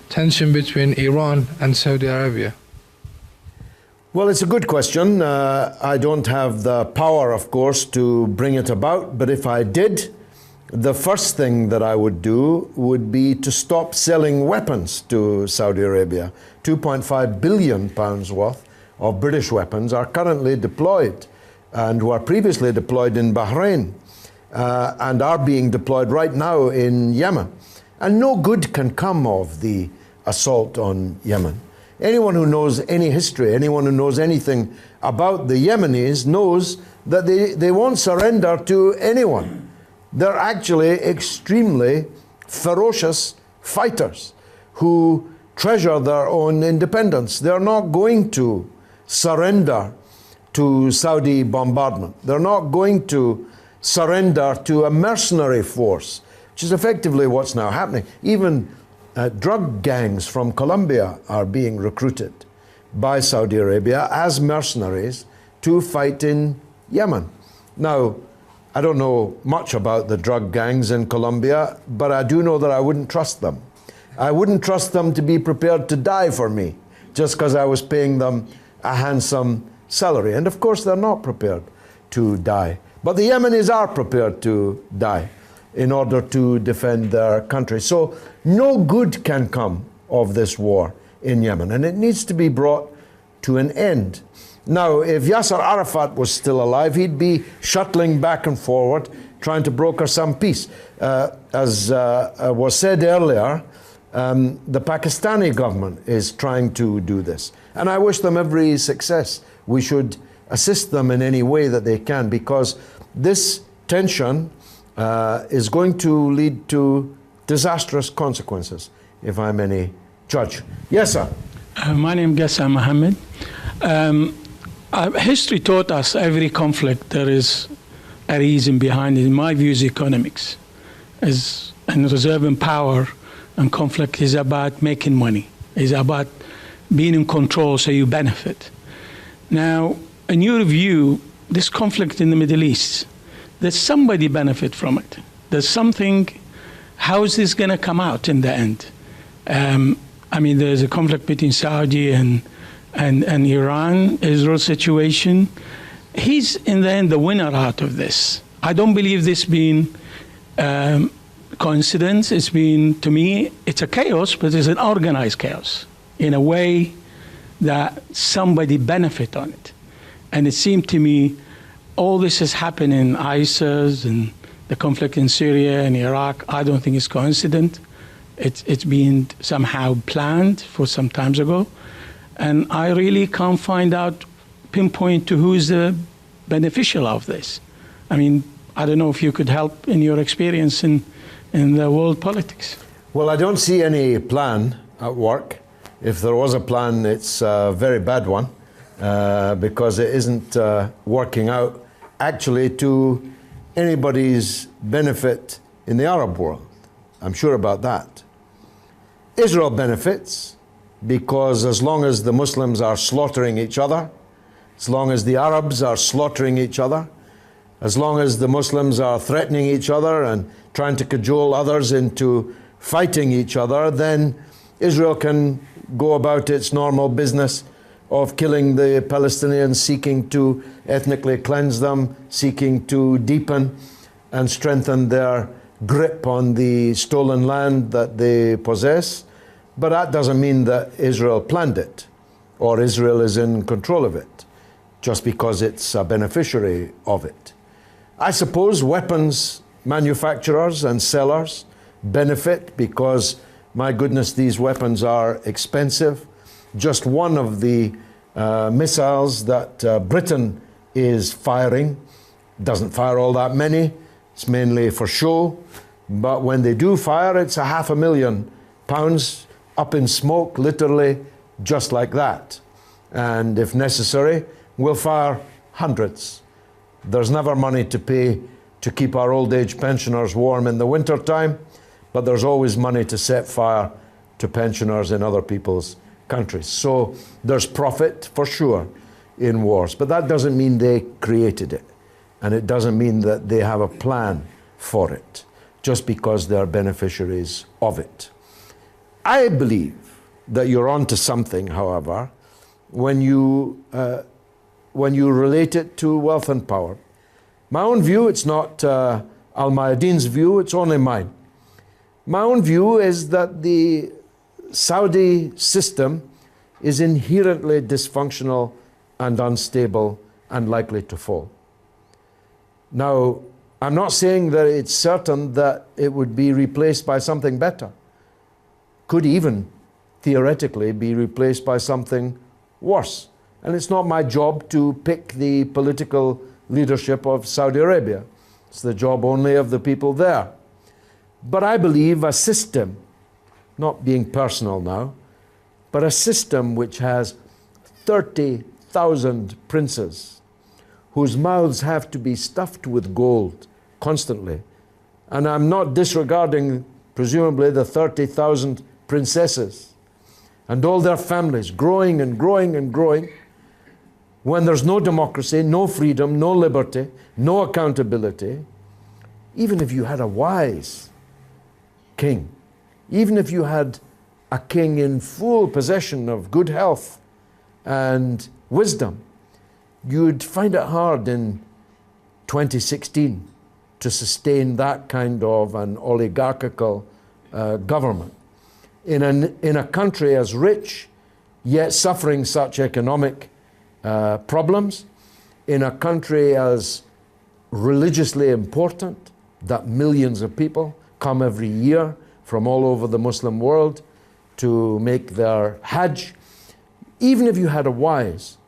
Speaker 9: tension between Iran and Saudi Arabia?
Speaker 1: Well, it's a good question. I don't have the power, of course, to bring it about, but if I did, the first thing that I would do would be to stop selling weapons to Saudi Arabia. £2.5 billion worth of British weapons are currently deployed and were previously deployed in Bahrain and are being deployed right now in Yemen. And no good can come of the assault on Yemen. Anyone who knows any history, anyone who knows anything about the Yemenis knows that they won't surrender to anyone. They're actually extremely ferocious fighters who treasure their own independence. They're not going to surrender to Saudi bombardment. They're not going to surrender to a mercenary force, which is effectively what's now happening. Even drug gangs from Colombia are being recruited by Saudi Arabia as mercenaries to fight in Yemen. Now, I don't know much about the drug gangs in Colombia, but I do know that I wouldn't trust them. I wouldn't trust them to be prepared to die for me just because I was paying them a handsome salary. And of course, they're not prepared to die. But the Yemenis are prepared to die in order to defend their country. So no good can come of this war in Yemen, and it needs to be brought to an end. Now, if Yasser Arafat was still alive, he'd be shuttling back and forward, trying to broker some peace. As was said earlier, the Pakistani government is trying to do this. And I wish them every success. We should assist them in any way that they can, because this tension is going to lead to disastrous consequences, if I'm any judge. Yes, sir.
Speaker 12: My name is Gassam Mohammed. History taught us every conflict there is a reason behind it. In my view, is economics. And reserving power and conflict is about making money. It's about being in control so you benefit. Now, in your view, this conflict in the Middle East, does somebody benefit from it? There's something, how is this going to come out in the end? I mean, there's a conflict between Saudi and Iran, Israel situation. He's in the end the winner out of this. I don't believe this being coincidence. It's been, to me, it's a chaos, but it's an organized chaos in a way that somebody benefit on it. And it seemed to me all this has happened in ISIS and the conflict in Syria and Iraq. I don't think it's coincident. It's been somehow planned for some times ago. And I really can't pinpoint to who is the beneficial of this. I mean, I don't know if you could help in your experience in the world politics.
Speaker 1: Well, I don't see any plan at work. If there was a plan, it's a very bad one because it isn't working out actually to anybody's benefit in the Arab world. I'm sure about that. Israel benefits because as long as the Muslims are slaughtering each other, as long as the Arabs are slaughtering each other, as long as the Muslims are threatening each other and trying to cajole others into fighting each other, then Israel can go about its normal business of killing the Palestinians, seeking to ethnically cleanse them, seeking to deepen and strengthen their grip on the stolen land that they possess. But that doesn't mean that Israel planned it or Israel is in control of it, just because it's a beneficiary of it. I suppose weapons manufacturers and sellers benefit because, my goodness, these weapons are expensive. Just one of the missiles that Britain is firing doesn't fire all that many. It's mainly for show. But when they do fire, it's £500,000 up in smoke, literally just like that. And if necessary, we'll fire hundreds. There's never money to pay to keep our old age pensioners warm in the winter time, but there's always money to set fire to pensioners in other people's countries. So there's profit for sure in wars, but that doesn't mean they created it. And it doesn't mean that they have a plan for it, just because they're beneficiaries of it. I believe that you're onto something, however, when you relate it to wealth and power. My own view, it's not Al-Mayadeen's view, it's only mine. My own view is that the Saudi system is inherently dysfunctional and unstable and likely to fall. Now, I'm not saying that it's certain that it would be replaced by something better. Could even theoretically be replaced by something worse. And it's not my job to pick the political leadership of Saudi Arabia. It's the job only of the people there. But I believe a system, not being personal now, but a system which has 30,000 princes whose mouths have to be stuffed with gold constantly. And I'm not disregarding, presumably, the 30,000 princesses and all their families growing and growing and growing. When there's no democracy, no freedom, no liberty, no accountability, even if you had a wise king, even if you had a king in full possession of good health and wisdom, you'd find it hard in 2016 to sustain that kind of an oligarchical government. In a country as rich, yet suffering such economic problems, in a country as religiously important, that millions of people come every year from all over the Muslim world to make their Hajj, even if you had a wise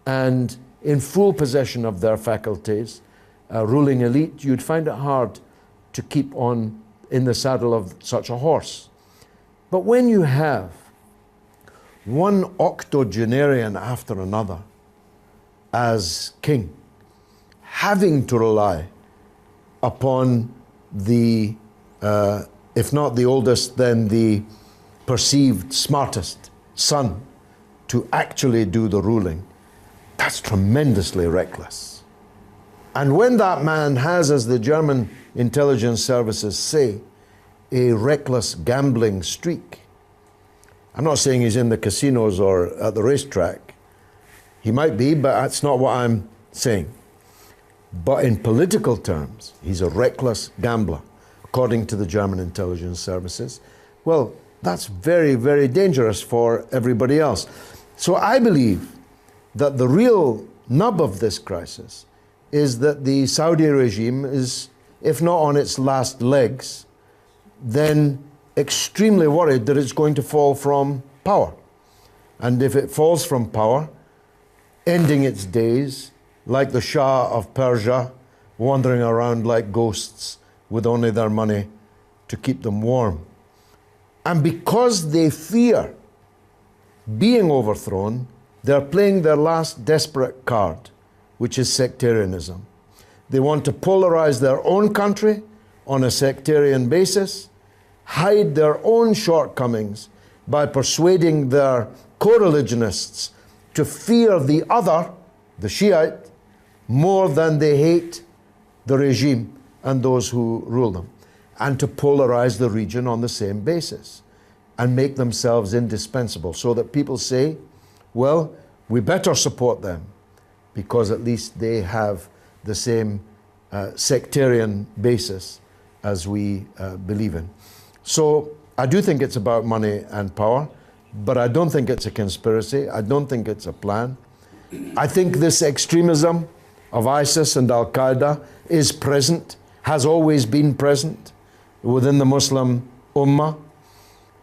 Speaker 1: and in full possession of their faculties, ruling elite, you'd find it hard to keep on in the saddle of such a horse. But when you have one octogenarian after another as king, having to rely upon the, if not the oldest, then the perceived smartest son to actually do the ruling, that's tremendously reckless. And when that man has, as the German intelligence services say, a reckless gambling streak, I'm not saying he's in the casinos or at the racetrack. He might be, but that's not what I'm saying. But in political terms, he's a reckless gambler, according to the German intelligence services. Well, that's very, very dangerous for everybody else. So I believe that the real nub of this crisis is that the Saudi regime is, if not on its last legs, then extremely worried that it's going to fall from power. And if it falls from power, ending its days like the Shah of Persia, wandering around like ghosts with only their money to keep them warm. And because they fear being overthrown, they're playing their last desperate card, which is sectarianism. They want to polarize their own country on a sectarian basis, hide their own shortcomings by persuading their co-religionists to fear the other, the Shiite, more than they hate the regime and those who rule them, and to polarize the region on the same basis and make themselves indispensable so that people say, well, we better support them because at least they have the same sectarian basis as we believe in. So I do think it's about money and power, but I don't think it's a conspiracy. I don't think it's a plan. I think this extremism of ISIS and Al-Qaeda is present, has always been present within the Muslim Ummah.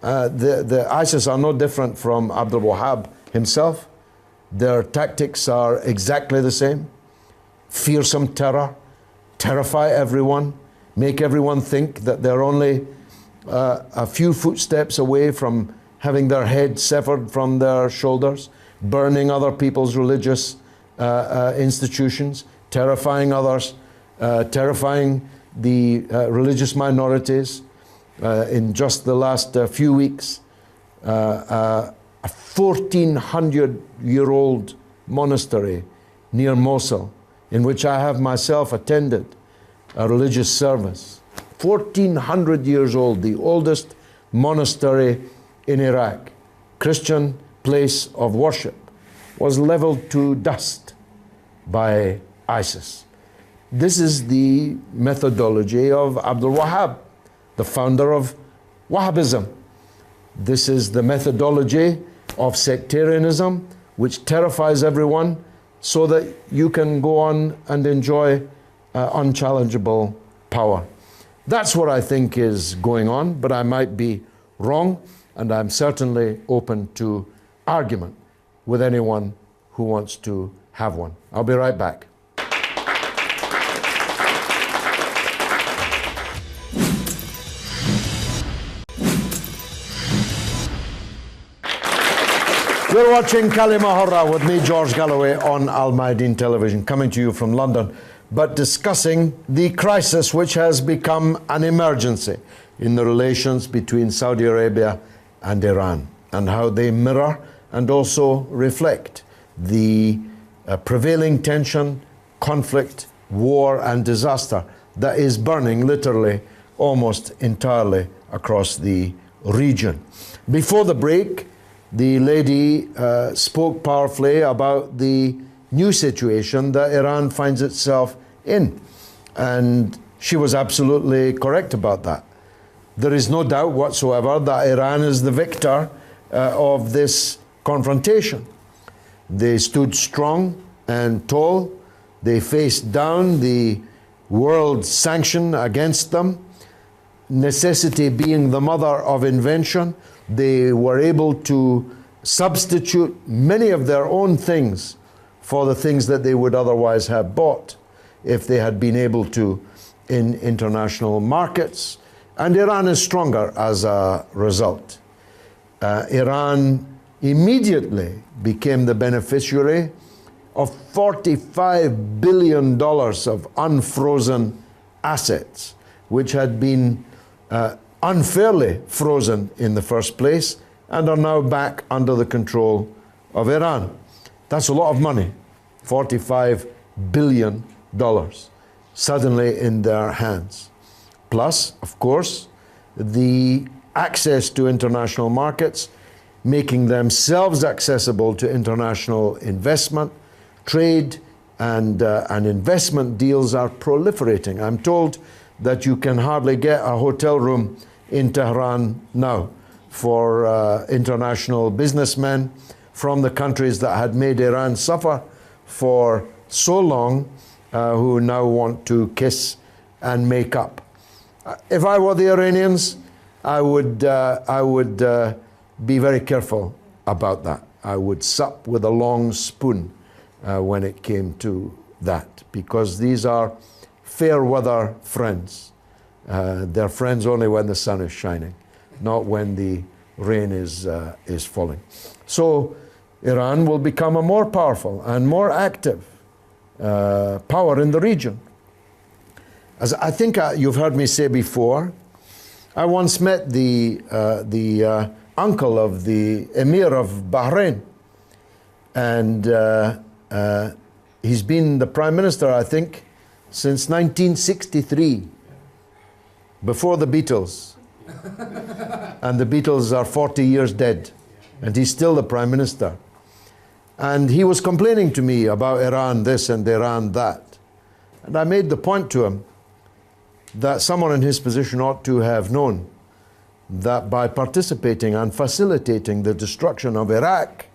Speaker 1: The ISIS are no different from Abdul Wahab himself. Their tactics are exactly the same. Fearsome terror, terrify everyone, make everyone think that they're only a few footsteps away from having their head severed from their shoulders, burning other people's religious institutions, terrifying others, terrifying the religious minorities. In just the last few weeks, a 1,400-year-old monastery near Mosul, in which I have myself attended a religious service. 1,400 years old, the oldest monastery in Iraq, Christian place of worship, was leveled to dust by ISIS. This is the methodology of Abdul Wahab, the founder of Wahhabism. This is the methodology of sectarianism, which terrifies everyone so that you can go on and enjoy unchallengeable power. That's what I think is going on, but I might be wrong, and I'm certainly open to argument with anyone who wants to have one. I'll be right back. You're watching Kalima Horra with me, George Galloway, on Al Mayadeen Television, coming to you from London, but discussing the crisis which has become an emergency in the relations between Saudi Arabia and Iran, and how they mirror and also reflect the prevailing tension, conflict, war, and disaster that is burning literally almost entirely across the region. Before the break, the lady spoke powerfully about the new situation that Iran finds itself in. And she was absolutely correct about that. There is no doubt whatsoever that Iran is the victor of this confrontation. They stood strong and tall. They faced down the world sanction against them. Necessity being the mother of invention, they were able to substitute many of their own things for the things that they would otherwise have bought if they had been able to in international markets. And Iran is stronger as a result. Iran immediately became the beneficiary of $45 billion of unfrozen assets, which had been unfairly frozen in the first place and are now back under the control of Iran. That's a lot of money, $45 billion suddenly in their hands. Plus, of course, the access to international markets, making themselves accessible to international investment, trade, and investment deals are proliferating. I'm told that you can hardly get a hotel room in Tehran now for international businessmen from the countries that had made Iran suffer for so long, who now want to kiss and make up. If I were the Iranians, I would be very careful about that. I would sup with a long spoon when it came to that, because these are fair weather friends. They're friends only when the sun is shining, not when the rain is falling. So Iran will become a more powerful and more active power in the region. As I think you've heard me say before, I once met the uncle of the Emir of Bahrain, and he's been the Prime Minister, I think, since 1963, before the Beatles. And the Beatles are 40 years dead, and he's still the Prime Minister. And he was complaining to me about Iran this and Iran that. And I made the point to him that someone in his position ought to have known that by participating and facilitating the destruction of Iraq,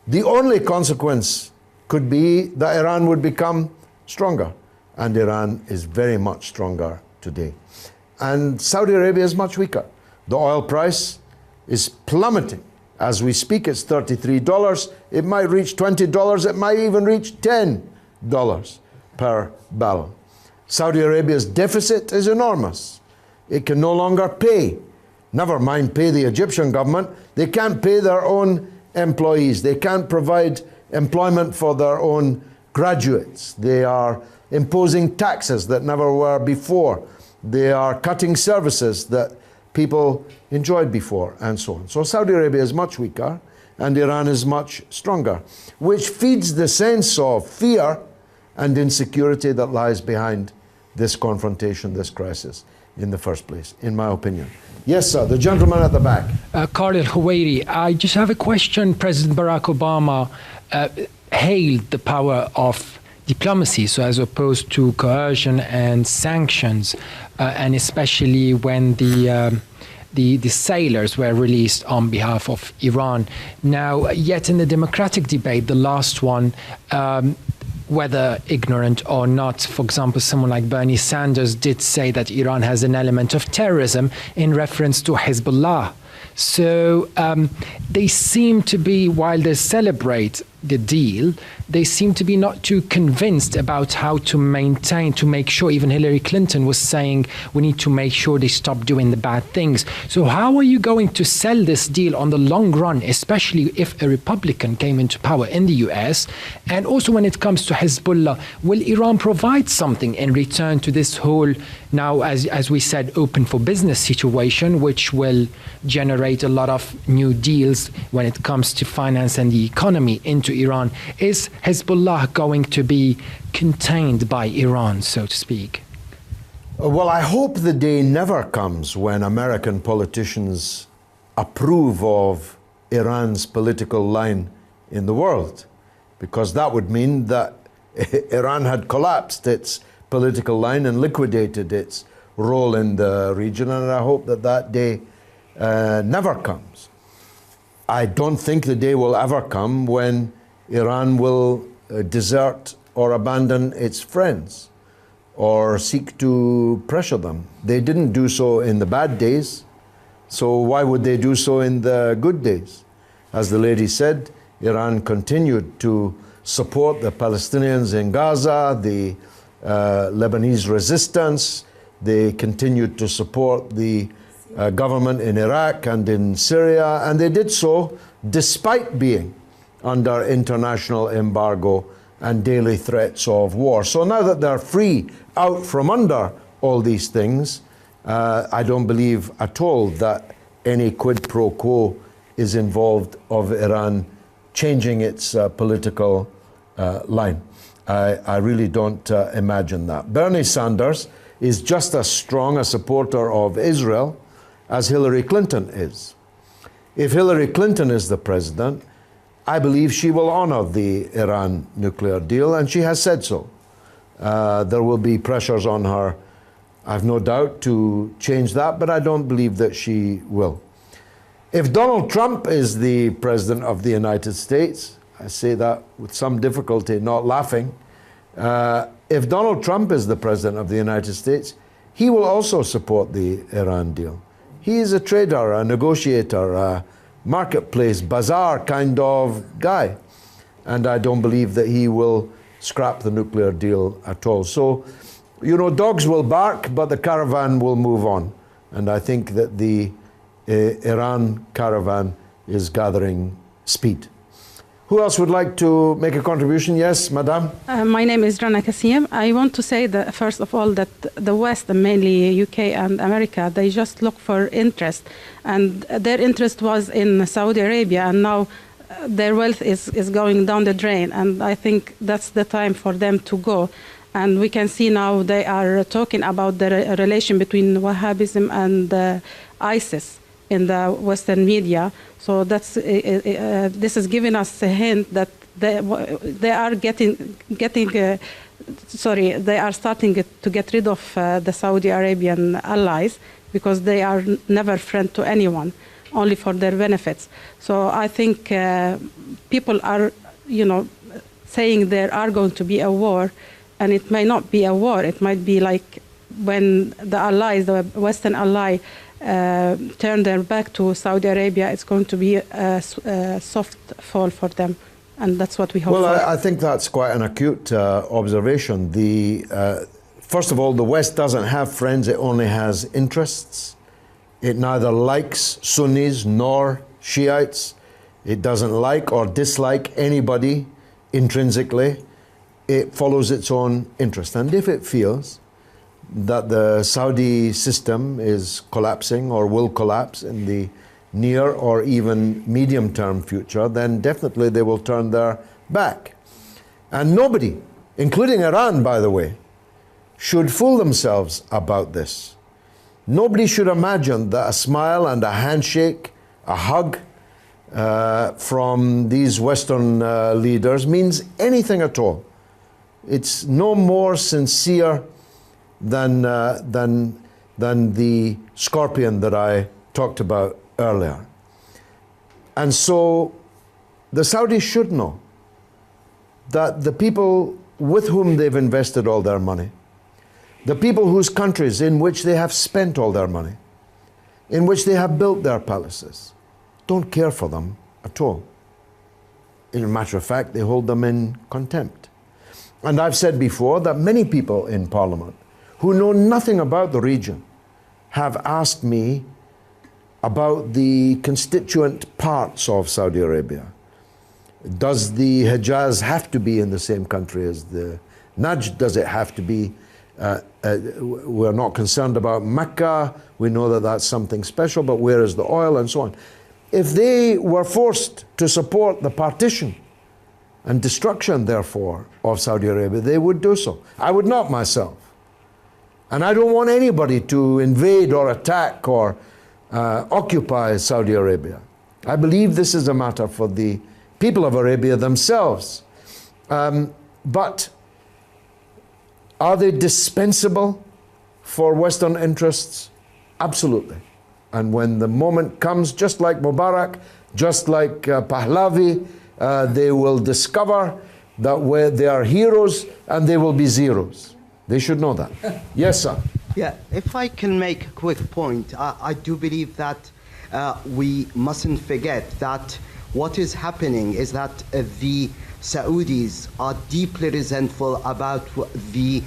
Speaker 1: the only consequence could be that Iran would become stronger. And Iran is very much stronger today. And Saudi Arabia is much weaker. The oil price is plummeting. As we speak, it's $33. It might reach $20. It might even reach $10 per barrel. Saudi Arabia's deficit is enormous. It can no longer pay. Never mind pay the Egyptian government. They can't pay their own employees. They can't provide employment for their own graduates. They are imposing taxes that never were before. They are cutting services that people enjoyed before, and so on. So Saudi Arabia is much weaker, and Iran is much stronger, which feeds the sense of fear and insecurity that lies behind this confrontation, this crisis, in the first place, in my opinion. Yes, sir, the gentleman at the back.
Speaker 13: Karl El-Houairi, I just have a question. President Barack Obama hailed the power of diplomacy, so as opposed to coercion and sanctions, and especially when the sailors were released on behalf of Iran. Now, yet in the democratic debate, the last one, whether ignorant or not, for example, someone like Bernie Sanders did say that Iran has an element of terrorism in reference to Hezbollah. So they seem to be, while they celebrate the deal, they seem to be not too convinced about how to maintain, to make sure. Even Hillary Clinton was saying we need to make sure they stop doing the bad things. So how are you going to sell this deal on the long run, especially if a Republican came into power in the US? And also when it comes to Hezbollah, will Iran provide something in return to this whole, now as we said, open for business situation, which will generate a lot of new deals when it comes to finance and the economy into Iran? Is Hezbollah going to be contained by Iran, so to speak?
Speaker 1: Well, I hope the day never comes when American politicians approve of Iran's political line in the world, because that would mean that Iran had collapsed its political line and liquidated its role in the region, and I hope that that day never comes. I don't think the day will ever come when Iran will desert or abandon its friends or seek to pressure them. They didn't do so in the bad days, so why would they do so in the good days? As the lady said, Iran continued to support the Palestinians in Gaza, the Lebanese resistance. They continued to support the government in Iraq and in Syria, and they did so despite being under international embargo and daily threats of war. So now that they're free out from under all these things, I don't believe at all that any quid pro quo is involved of Iran changing its political line. I really don't imagine that. Bernie Sanders is just as strong a supporter of Israel as Hillary Clinton is. If Hillary Clinton is the president, I believe she will honor the Iran nuclear deal, and she has said so. There will be pressures on her, I've no doubt, to change that, but I don't believe that she will. If Donald Trump is the President of the United States, I say that with some difficulty, not laughing, if Donald Trump is the President of the United States, he will also support the Iran deal. He is a trader, a negotiator, a marketplace, bazaar kind of guy. And I don't believe that he will scrap the nuclear deal at all. So, you know, dogs will bark, but the caravan will move on. And I think that the Iran caravan is gathering speed. Who else would like to make a contribution? Yes, Madam.
Speaker 14: My name is Rana Kassim. I want to say that, first of all, that the West, mainly UK and America, they just look for interest. And their interest was in Saudi Arabia, and now their wealth is going down the drain. And I think that's the time for them to go. And we can see now they are talking about the relation between Wahhabism and ISIS in the Western media. So that's this is giving us a hint that they are they are starting to get rid of the Saudi Arabian allies, because they are never friend to anyone, only for their benefits. So I think people are, you know, saying there are going to be a war, and it may not be a war. It might be like when the allies, the Western ally, turn their back to Saudi Arabia, it's going to be a soft fall for them. And that's what we hope for.
Speaker 1: Well, I think that's quite an acute observation. First of all, the West doesn't have friends, it only has interests. It neither likes Sunnis nor Shiites. It doesn't like or dislike anybody intrinsically. It follows its own interest. And if it feels that the Saudi system is collapsing or will collapse in the near or even medium-term future, then definitely they will turn their back. And nobody, including Iran, by the way, should fool themselves about this. Nobody should imagine that a smile and a handshake, a hug from these Western leaders means anything at all. It's no more sincere than the scorpion that I talked about earlier. And so the Saudis should know that the people with whom they've invested all their money, the people whose countries in which they have spent all their money, in which they have built their palaces, don't care for them at all. In a matter of fact, they hold them in contempt. And I've said before that many people in Parliament who know nothing about the region have asked me about the constituent parts of Saudi Arabia. Does the Hijaz have to be in the same country as the Najd? Does it have to be? We're not concerned about Mecca. We know that that's something special, but where is the oil and so on? If they were forced to support the partition and destruction, therefore, of Saudi Arabia, they would do so. I would not myself. And I don't want anybody to invade or attack or occupy Saudi Arabia. I believe this is a matter for the people of Arabia themselves. But are they dispensable for Western interests? Absolutely. And when the moment comes, just like Mubarak, just like Pahlavi, they will discover that they are heroes and they will be zeros. They should know that. Yes, sir.
Speaker 3: Yeah, if I can make a quick point, I do believe that we mustn't forget that what is happening is that the Saudis are deeply resentful about the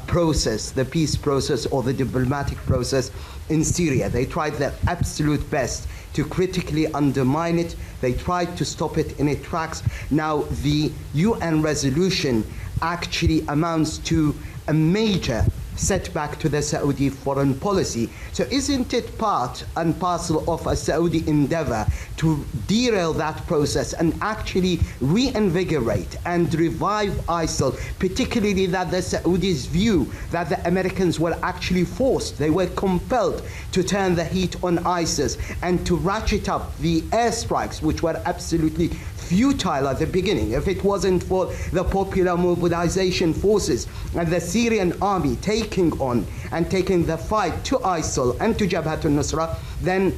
Speaker 3: process, the peace process or the diplomatic process in Syria. They tried their absolute best to critically undermine it. They tried to stop it in its tracks. Now the UN resolution actually amounts to a major setback to the Saudi foreign policy. So isn't it part and parcel of a Saudi endeavor to derail that process and actually reinvigorate and revive ISIL, particularly that the Saudis view that the Americans were actually forced, they were compelled to turn the heat on ISIS and to ratchet up the airstrikes, which were absolutely futile at the beginning, if it wasn't for the popular mobilization forces and the Syrian army taking on and taking the fight to ISIL and to Jabhat al-Nusra, then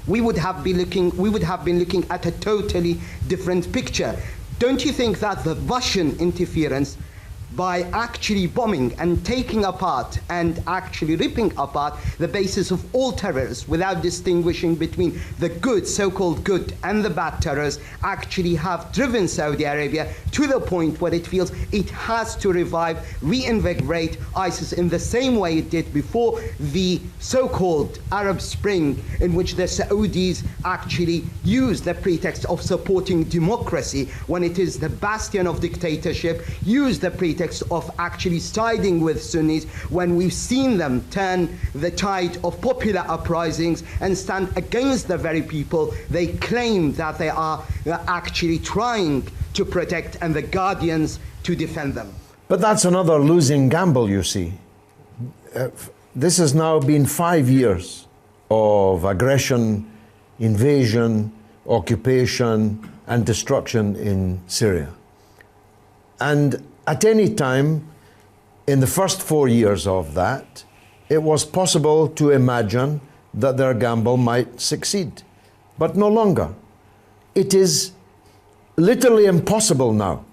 Speaker 3: we would have been looking at a totally different picture. Don't you think that the Russian interference, by actually bombing and taking apart and actually ripping apart the basis of all terrorists without distinguishing between the good, so-called good, and the bad terrorists, actually have driven Saudi Arabia to the point where it feels it has to reinvigorate ISIS in the same way it did before the so-called Arab Spring, in which the Saudis actually used the pretext of supporting democracy when it is the bastion of dictatorship, used the pretext of actually siding with Sunnis when we've seen them turn the tide of popular uprisings and stand against the very people they claim that they are actually trying to protect and the guardians to defend them.
Speaker 1: But that's another losing gamble, you see. This has now been 5 years of aggression, invasion, occupation, and destruction in Syria. And at any time, in the first 4 years of that, it was possible to imagine that their gamble might succeed, but no longer. It is literally impossible now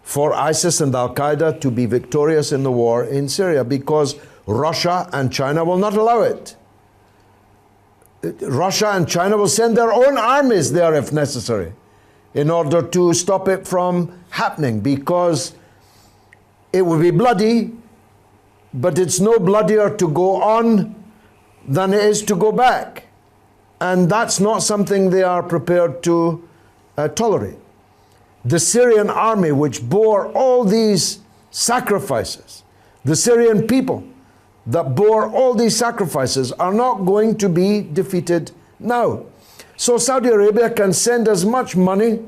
Speaker 1: for ISIS and Al-Qaeda to be victorious in the war in Syria because Russia and China will not allow it. Russia and China will send their own armies there if necessary in order to stop it from happening, because it would be bloody, but it's no bloodier to go on than it is to go back. And that's not something they are prepared to tolerate. The Syrian army, which bore all these sacrifices, the Syrian people that bore all these sacrifices, are not going to be defeated now. So Saudi Arabia can send as much money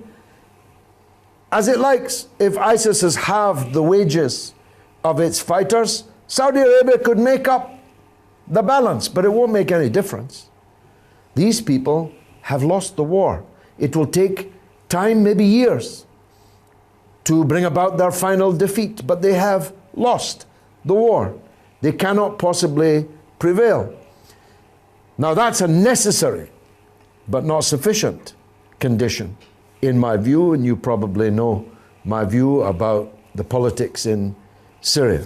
Speaker 1: as it likes. If ISIS has halved the wages of its fighters, Saudi Arabia could make up the balance, but it won't make any difference. These people have lost the war. It will take time, maybe years, to bring about their final defeat, but they have lost the war. They cannot possibly prevail. Now that's a necessary but not sufficient condition, in my view, and you probably know my view about the politics in Syria.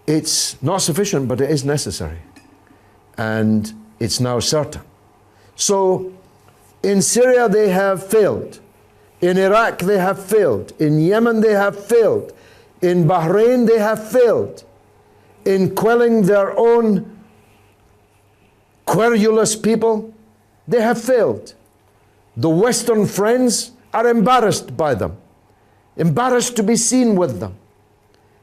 Speaker 1: It's not sufficient, but it is necessary, and it's now certain. So in Syria they have failed, in Iraq they have failed, in Yemen they have failed, in Bahrain they have failed in quelling their own querulous people. They have failed. The Western friends are embarrassed by them, embarrassed to be seen with them,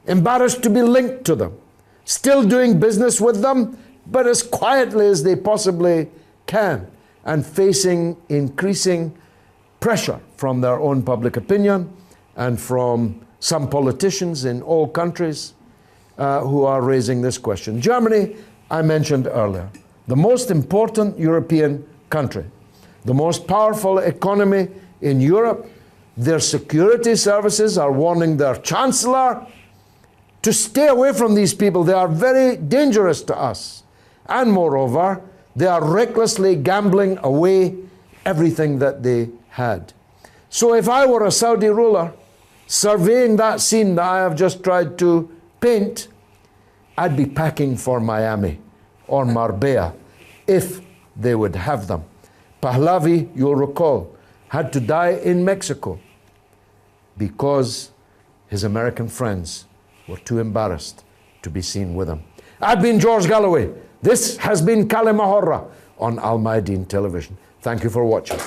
Speaker 1: embarrassed to be linked to them, still doing business with them, but as quietly as they possibly can, and facing increasing pressure from their own public opinion and from some politicians in all countries who are raising this question. Germany, I mentioned earlier, the most important European country, the most powerful economy in Europe. Their security services are warning their chancellor to stay away from these people. They are very dangerous to us. And moreover, they are recklessly gambling away everything that they had. So if I were a Saudi ruler surveying that scene that I have just tried to paint, I'd be packing for Miami or Marbella if they would have them. Pahlavi, you'll recall, had to die in Mexico because his American friends were too embarrassed to be seen with him. I've been George Galloway. This has been كلمة حرة on Al Mayadeen Television. Thank you for watching.